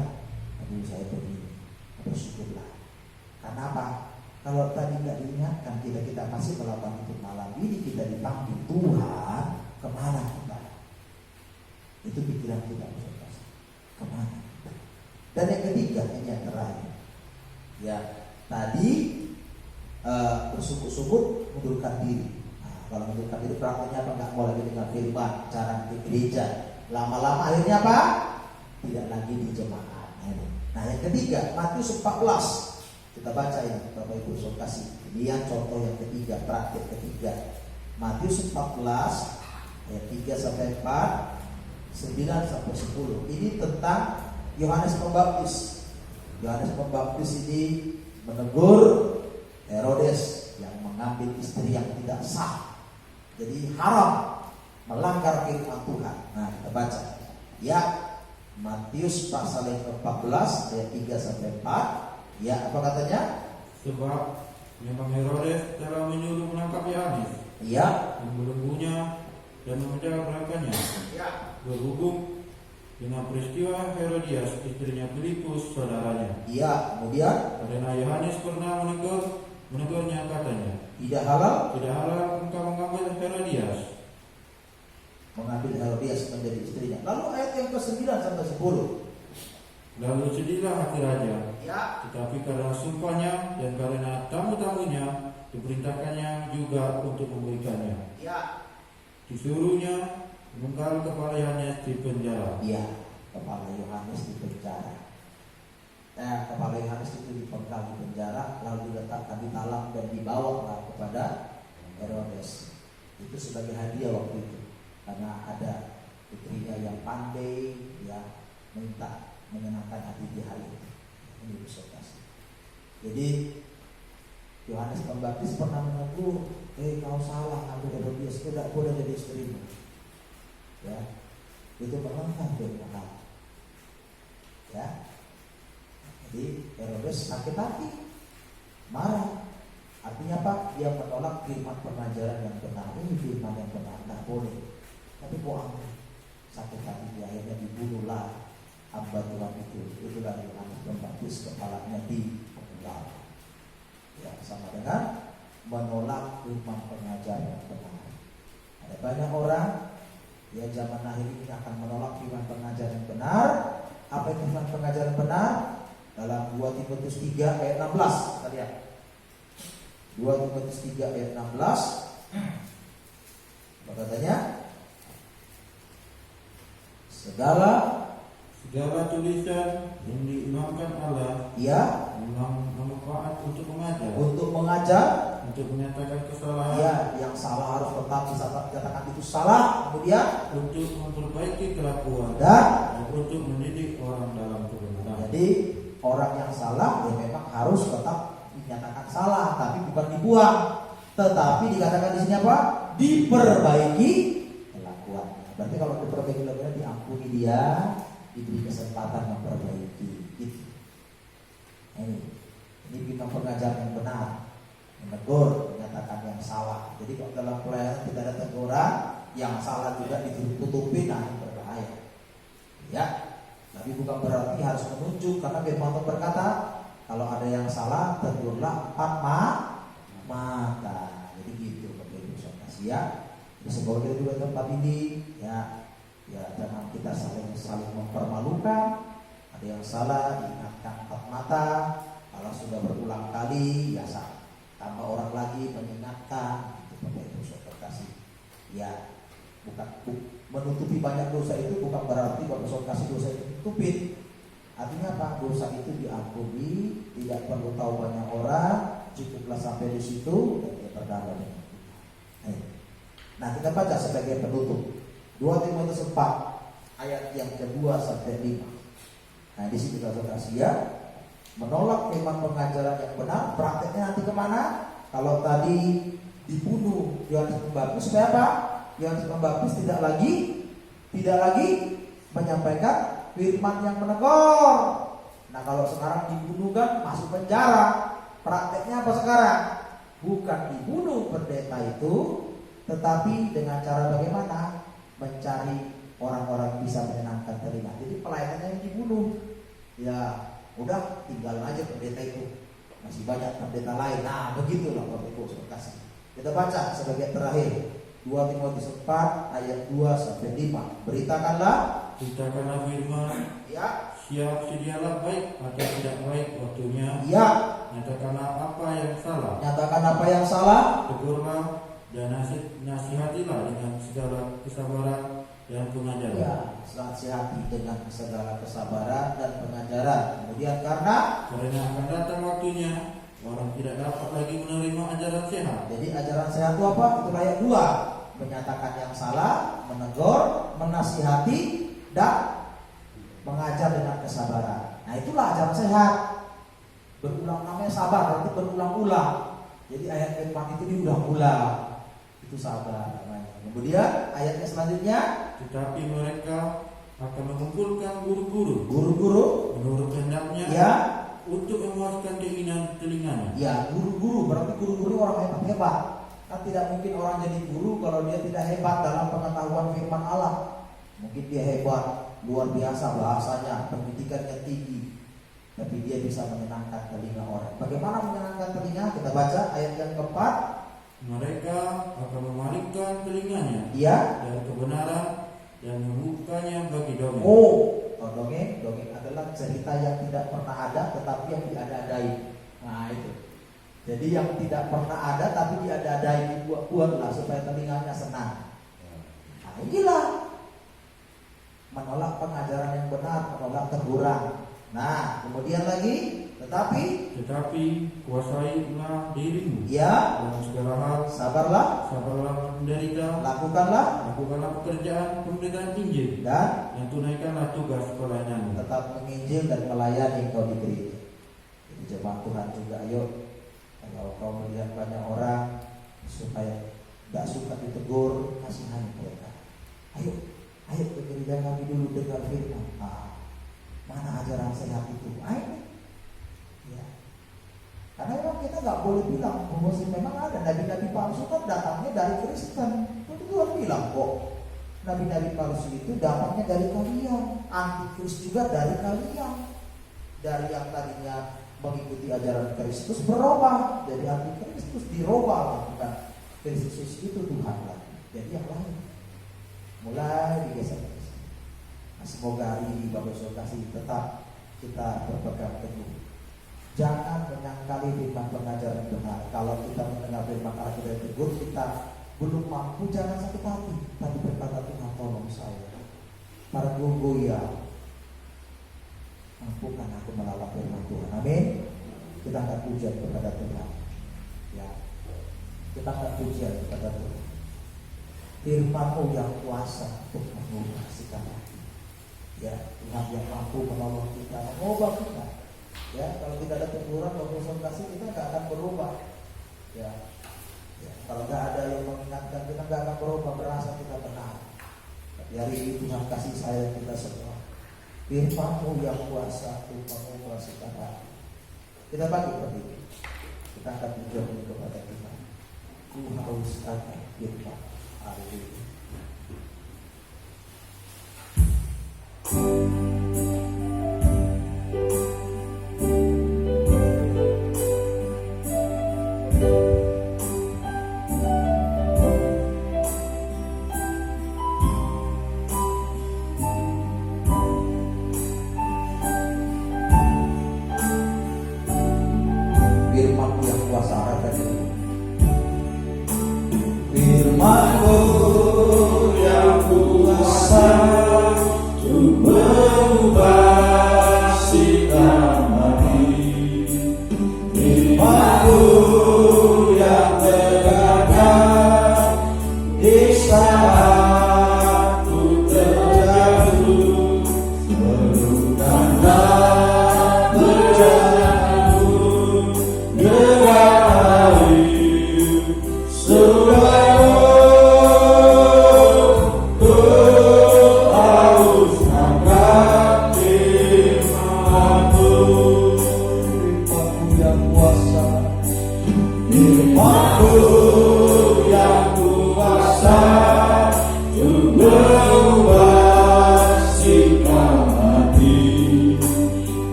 Aduh saya begini. Bersyukurlah. Karena apa? Kalau tadi nggak diingatkan, kita masih melakukan itu malam ini, kita dipanggil Tuhan, kemana kita? Itu pikiran kita, kemana kita? Dan yang ketiga, ini yang terakhir. Ya, tadi bersungguh-sungguh mundurkan diri. Nah, kalau mundurkan diri prakteknya apa? Nggak mau lagi dengan firman, cara di gereja. Lama-lama akhirnya apa? Tidak lagi di jemaat. Nah yang ketiga, Matius 14. Kita baca ini, Bapak Ibu saudara kasih. Ini yang contoh yang ketiga, praktek ketiga. Matius 14 ayat 3 sampai 4, 9 sampai 10. Ini tentang Yohanes Pembaptis. Yohanes Pembaptis ini menegur Herodes yang mengambil istri yang tidak sah. Jadi haram, melanggar firman Tuhan. Nah, kita baca. Ya, Matius pasal yang ke-14 ayat 3 sampai 4. Ya, apa katanya? Sebab memang Herodes telah menyuruh menangkap Yohanes, Ya, membelenggunya dan memecah belakangnya. ya, Berhubung dengan peristiwa Herodias, istrinya Filipus, saudaranya. ya. Kemudian Karena Yohanes pernah menegurnya, katanya, tidak halal tidak halal engkau mengambil Herodias. mengambil Herodias menjadi istrinya. Lalu ayat yang ke-9 sampai 10. Lalu sedihlah hati raja, Ya, tetapi karena sumpahnya dan karena tamu-tamunya diperintahkannya juga untuk memberikannya. ya. Disuruhnya menggal kepala Yohanes di penjara. Iya, kepala Yohanes di penjara. Kepala Yohanes itu dipenggal di penjara, lalu diletakkan di talang dan dibawa kepada Herodes. Itu sebagai hadiah waktu itu, karena ada putrinya yang pandai, ya, minta menyenangkan hati di hari itu. Ini disokasi. Jadi Yohanes Pembaptis pernah menegur, kau salah ngambil Herodias, tidak boleh jadi istrimu. Ya, itu melanggar firman. Ya, jadi Herodes sakit hati, marah. Artinya apa? Dia menolak firman pengajaran yang benar. Ini firman yang benar, tidak boleh. Tapi kok sakit hati, dia akhirnya dibunuhlah hamba Tuhan itu. Itulah Yohanes Pembaptis, kepalanya dipenggal. Ya, sama dengan menolak firman pengajaran yang benar. Ada banyak orang, ya, zaman akhir ini akan menolak firman pengajaran yang benar. Apa itu firman pengajaran benar? Dalam 2 Timotius 3 ayat 16. Kita lihat 2 Timotius 3 ayat 16. Apa katanya? Segala tulisan yang diimamkan Allah, ya, memang bermanfaat untuk mengajar, untuk menyatakan kesalahan, ya, yang salah harus tetap dikatakan itu salah, kemudian untuk memperbaiki kelakuan, dan untuk mendidik orang dalam kebenaran. jadi orang yang salah ya memang harus tetap dinyatakan salah, tapi bukan dibuang, tetapi dikatakan di sini apa? Diperbaiki kelakuannya. Berarti kalau diperbaiki kelakuannya, diampuni dia, diberi kesempatan memperbaiki. Gitu. Ini firman pengajaran yang benar, menegur, menyatakan yang salah. Jadi kalau dalam pelayanan tidak ada teguran, yang salah juga ditutupi, nah ini berbahaya. Ya, tapi bukan berarti harus menunjuk, karena firman Tuhan berkata, kalau ada yang salah, tegurlah 4 mata. Jadi gitu, Bapak Ibu saudara. Ya, semoga kita juga tempat ini, ya, jangan kita saling mempermalukan. Ada yang salah, diingatkan 4 mata. Kalau sudah berulang kali, ya tambah orang lagi mengingatkan. Itu Bapak Ibu saudara kasih. Ya, bukan menutupi banyak dosa itu bukan berarti Bapak saudara kasih dosa itu tutupin. Artinya apa? Dosa itu diampuni, tidak perlu tahu banyak orang, cukuplah sampai di situ dan dia berdamai dengan Tuhan. Nah, kita baca sebagai penutup 2 Timotius 4 ayat yang kedua sampai 5. Nah, di sini kita kasih, menolak firman pengajaran yang benar, prakteknya nanti kemana? Kalau tadi dibunuh Yohanes Pembaptis, supaya apa? Yohanes Pembaptis tidak lagi menyampaikan firman yang menegur. Nah, kalau sekarang dibunuh kan masuk penjara. Prakteknya apa sekarang? Bukan dibunuh pendeta itu, tetapi dengan cara bagaimana? Mencari orang-orang bisa menyenangkan telinga. Jadi pelayanannya yang dibunuh. Ya, udah tinggal aja pendeta itu. Masih banyak pendeta lain. Nah, begitulah Bapak Ibu saudara kasih. Kita baca sebagai terakhir 2 Timotius 4 ayat 2 sampai 5. Beritakanlah firman, ya, siap sedialah baik atau tidak baik waktunya, ya, nyatakanlah apa yang salah, Nyatakan apa yang salah, tegurlah dan nasihatilah dengan segala kesabaran dan pengajaran. ya, nasihati dengan segala kesabaran dan pengajaran. Kemudian karena akan datang waktunya orang tidak dapat lagi menerima ajaran sehat. jadi ajaran sehat itu apa? Itulah yang 2, menyatakan yang salah, menegur, menasihati, dan mengajar dengan kesabaran. Nah, itulah ajaran sehat. Berulang, namanya sabar, berarti berulang-ulang. Jadi ayat firman itu diulang-ulang. Itu sabar namanya. Kemudian ayatnya selanjutnya, Tetapi mereka akan mengumpulkan guru-guru guru-guru, menurut kehendaknya ya, untuk memuaskan keinginan telinganya. ya, guru-guru, berarti guru-guru orang hebat-hebat. Kan tidak mungkin orang jadi guru kalau dia tidak hebat dalam pengetahuan firman Allah. Mungkin dia hebat, luar biasa bahasanya, pendidikannya tinggi, tapi dia bisa menyenangkan telinga orang. Bagaimana menyenangkan telinga? Kita baca ayat yang keempat. Mereka akan memalingkan telinganya Iya. dari kebenaran dan membukanya bagi dongeng. Dongeng adalah cerita yang tidak pernah ada tetapi yang diada-adai. Nah, itu. Jadi yang tidak pernah ada tapi diada-adai, dibuat-buatlah supaya telinganya senang. Nah, inilah menolak pengajaran yang benar, menolak teguran. Nah, kemudian lagi, tetapi kuasailah dirimu ya, dalam segala hal, sabarlah menderita, lakukanlah pekerjaan pemberitaan Injil, dan yang tunaikanlah tugas pelayananmu. tetap menginjil dan melayani kau di gereja. Jadi jemaat Tuhan juga, ayo, kalau kau melihat banyak orang supaya gak suka ditegur, kasihani mereka. Ayo ke gereja kami dulu dengar firman. Mana ajaran sehat itu? Ayo. Ya. Karena memang kita nggak boleh bilang bahwa memang ada nabi-nabi palsu kan datangnya dari Kristen. Itu Tuhan bilang kok nabi-nabi palsu itu datangnya dari kalian, antikris juga dari kalian. Dari yang tadinya mengikuti ajaran Kristus berubah jadi antikristus, dirubah, bukan Kristus itu Tuhan lagi. Jadi yang lain mulai digeser. Semoga hari ini Bapak Saudara kasih tetap kita berpegang teguh. Jangan menyangkali firman pengajaran benar. Kalau kita mendengar firman Allah kita tegur, kita belum mampu, jangan sakit hati, tapi berkata Tuhan tolong saya. Para guru ya, mampukan aku melawan firman Tuhan. Amin. Kita akan pujian kepada Tuhan. Ya, kita akan pujian kepada Tuhan. Firman-Mu yang kuasa untuk mengubah sikap hati. Ya, Tuhan yang mampu menolong kita, mengubah kita. Ya, kalau tidak ada teguran atau konsultasi kita nggak akan berubah. Ya, kalau nggak ada yang mengingatkan kita nggak akan berubah, berasa kita benar. Tapi hari ini Tuhan kasih sayang kita semua. Firman-Mu yang kuasa untuk mengubah sikap hati. Kita bagi berdiri. Kita akan berdoa kepada Tuhan. Ku haus akan firman hari ini.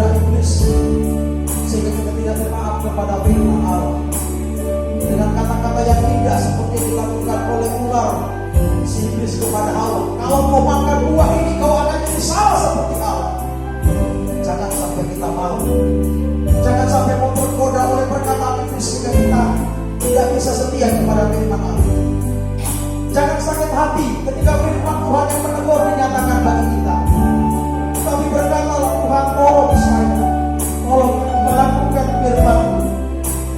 tergoda iblis, sehingga kita tidak bermaaf kepada firman Allah dengan kata-kata yang indah seperti dilakukan oleh ular si iblis kepada Hawa. Kalau kau makan buah ini, kau akan jadi sama seperti Allah. Jangan sampai kita mau, jangan sampai mau tergoda oleh perkataan iblis sehingga kita tidak bisa setia kepada firman Allah. Jangan sakit hati ketika firman Tuhan yang menegur dinyatakan bagi kita, tapi berkatalah Tuhan, tolong saya, tolong melakukan firman.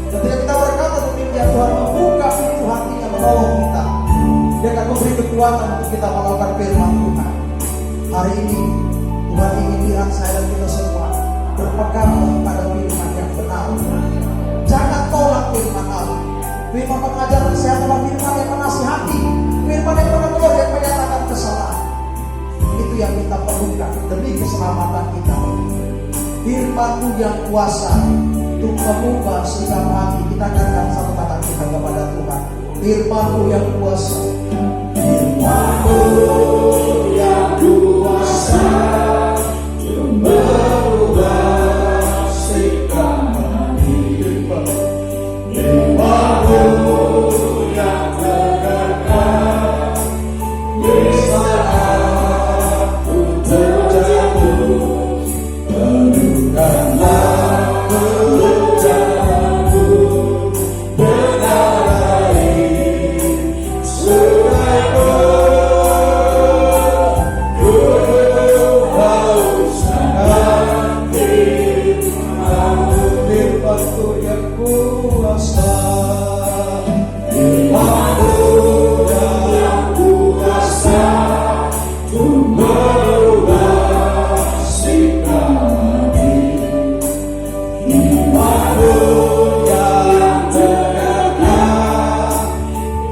Ketika kita berkata demikian, Tuhan membuka pintu hatinya menolong kita. Dia akan memberi kekuatan untuk kita melakukan firman Tuhan. Hari ini Tuhan ingin lihat saya dan kita semua berpegang pada firman yang benar. Jangan tolak firman Allah. Firman mengajar kesehatan, firman yang menasihati, firman yang menegur, yang menyatakan kesalahan. Itu yang kita perlukan demi keselamatan kita. Firman-Mu yang kuasa untuk mengubah sikap hati. Kita katakan satu kata kita kepada Tuhan. Firman-Mu yang kuasa. Firman-Mu yang kuasa untuk mengubah sikap hati. Firman-Mu yang terdekat di saat ku terjatuh. Penuhkanlah perjalananku dengan air sungai ku haus akan firman-Mu yang kuasa. Firman-Mu yang kuasa untuk merubah sikap hati. Firman-Mu yang terdekat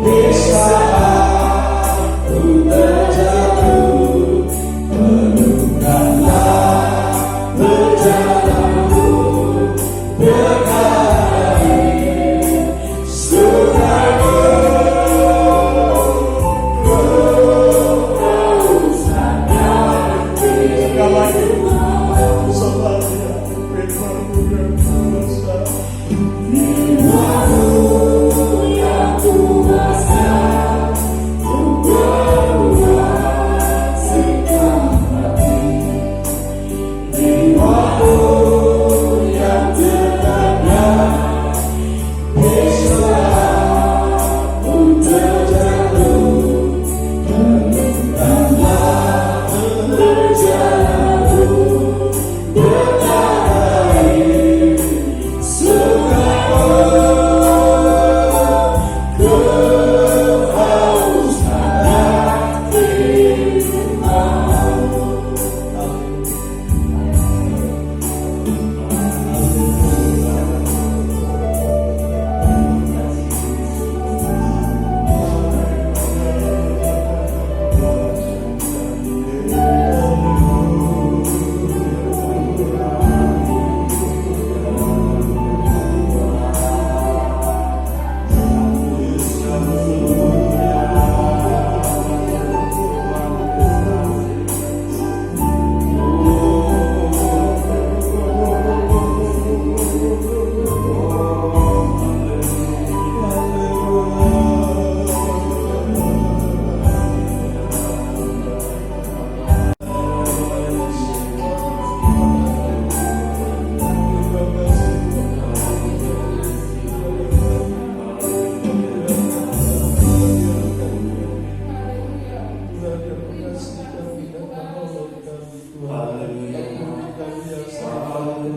di saat ku terjatuh. Penuhkanlah perjalananku dengan air sungai ku haus akan firman-Mu. Sobatnya, firman-Mu yang kuasa. Firman-Mu yang kuasa untuk merubah sikap hati. Firman-Mu yang terdekat di saat ku terjatuh. Penuhkanlah perjalananku dengan air sungai ku haus akan firman-Mu.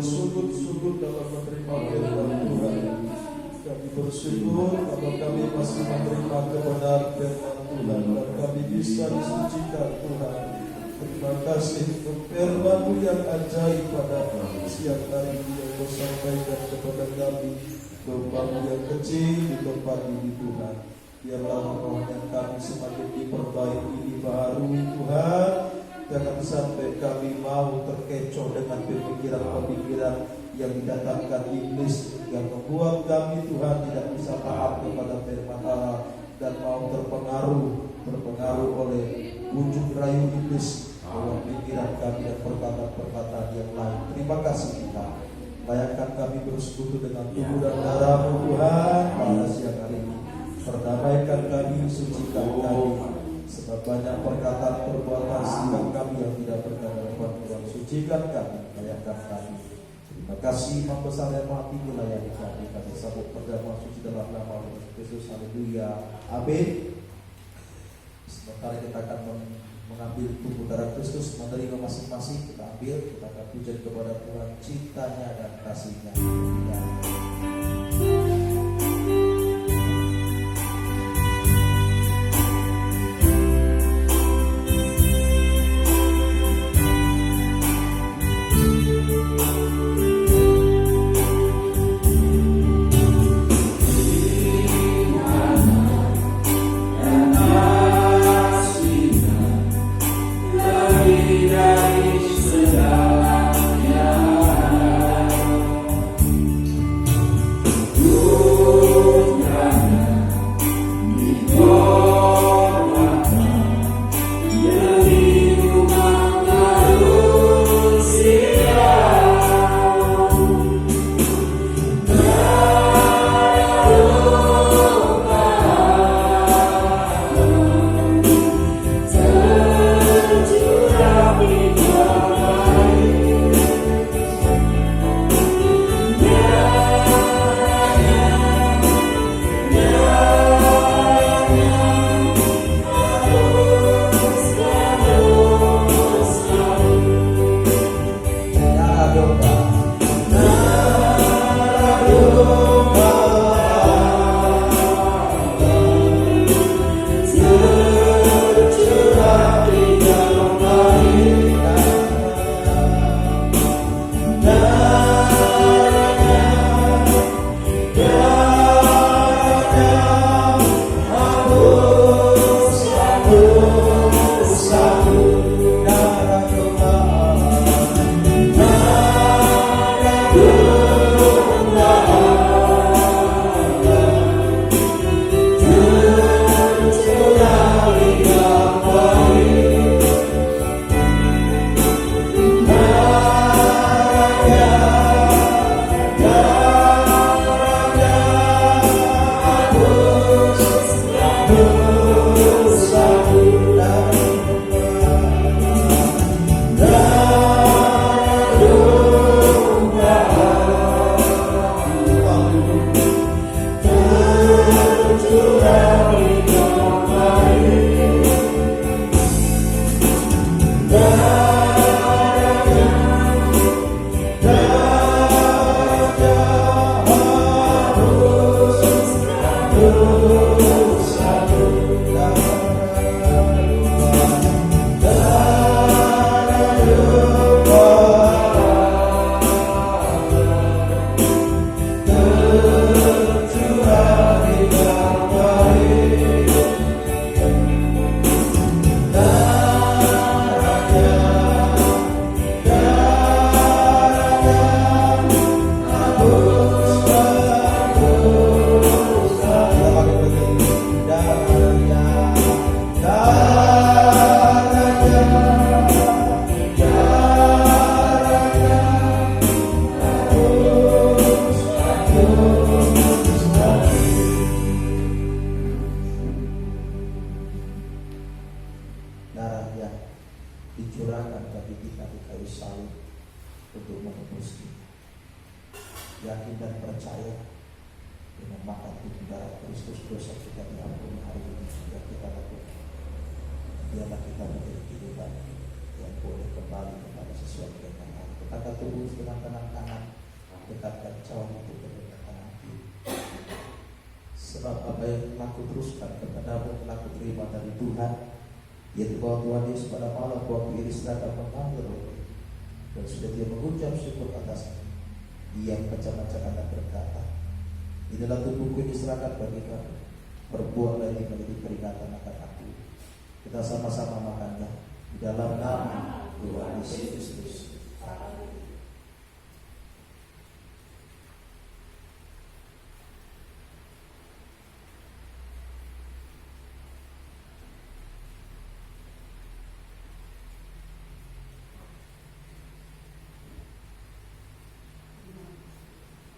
Sungguh-sungguh dalam menerima firman Tuhan. Kami bersyukur kalau kami masih menerima kebenaran firman Tuhan dan kami bisa disucikan Tuhan. Terima kasih untuk firman-Mu yang ajaib pada siang hari ini yang Kau sampaikan kepada kami. Doa-Mu yang kecil di tempat ini Tuhan. Biarlah rohnya kami semakin diperbaiki, dibaharui Tuhan. Jangan sampai kami mau terkecoh dengan pemikiran-pemikiran yang didatangkan iblis yang membuat kami Tuhan tidak bisa taat kepada firman Allah dan mau terpengaruh oleh bujuk rayu iblis lewat pikiran kami dan perkataan-perkataan yang lain. Terima kasih Tuhan. Layakkan kami bersekutu dengan tubuh dan darah-Mu Tuhan pada siang hari ini. Perdamaikan kami, sucikan kami. Sebab banyak perkataan perbuatan sikap kami yang tidak berkenan dengan Tuhan. Sucikan kami, layakkan kami. Terima kasih Imam Besar yang Maha Tinggi layani kami. Kami sambut perjamuan suci dalam nama Tuhan Yesus. Haleluya. Amin. Sementara kita akan mengambil tubuh darah Kristus, menerima masing-masing, kita ambil, kita akan puja kepada Tuhan cintanya dan kasih-Nya.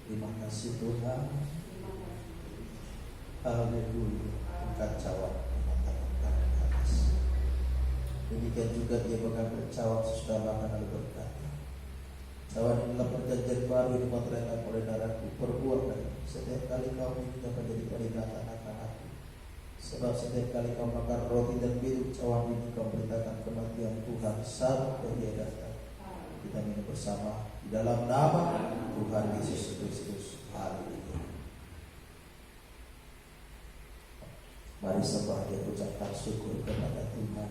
Terima kasih Tuhan. Haleluya. Angkat jawab dengan tangan kanan ke atas. Demikian juga dia bakal berjawab sesudah makan lalu berkata, cawan inilah perjanjian baru yang dimateraikan oleh darahku. Perbuatlah setiap kali kau minum menjadi peringatan akan aku. Sebab setiap kali kau makan roti dan minum cawan ini, kau beritakan kematian Tuhan sampai Dia datang. Kita minum bersama di dalam nama Tuhan Yesus Kristus. Haleluya. Mari sembah dia, ucapkan syukur kepada Tuhan.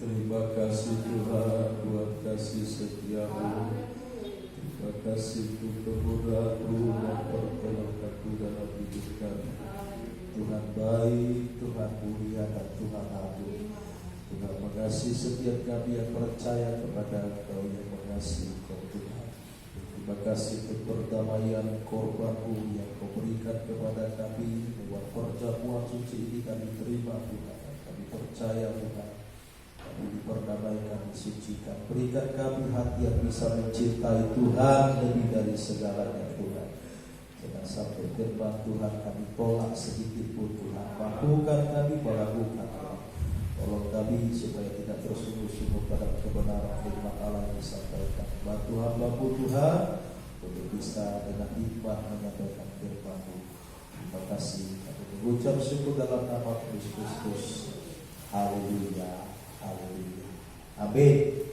Terima kasih Tuhan buat kasih setiamu. Terima kasih untuk kemurahan-Mu dan pertolongan-Mu dalam hidup kami. Tuhan baik, Tuhan mulia, dan Tuhan agung. Tuhan mengasihi setiap kami yang percaya kepada Engkau, yang mengasihi Engkau Tuhan. Terima kasih untuk perdamaian korban-Mu yang Kau berikan kepada kami. Lewat perjamuan suci ini kami terima Tuhan. Kami percaya Tuhan, kami diperdamaikan, disucikan. Berikan kami hati yang bisa mencintai Tuhan lebih dari segalanya Tuhan. Jangan sampai firman Tuhan kami tolak sedikit pun Tuhan. Mampukan kami melakukan Tuhan. Tolong kami supaya tidak tersungguh-sungguh pada kebenaran firman Allah yang disampaikan. Bantu hamba-Mu Tuhan untuk bisa dengan hikmat menyampaikan firman-Mu. Terima kasih. Kami mengucap syukur dalam nama Kristus. Haleluya. Haleluya. Amin.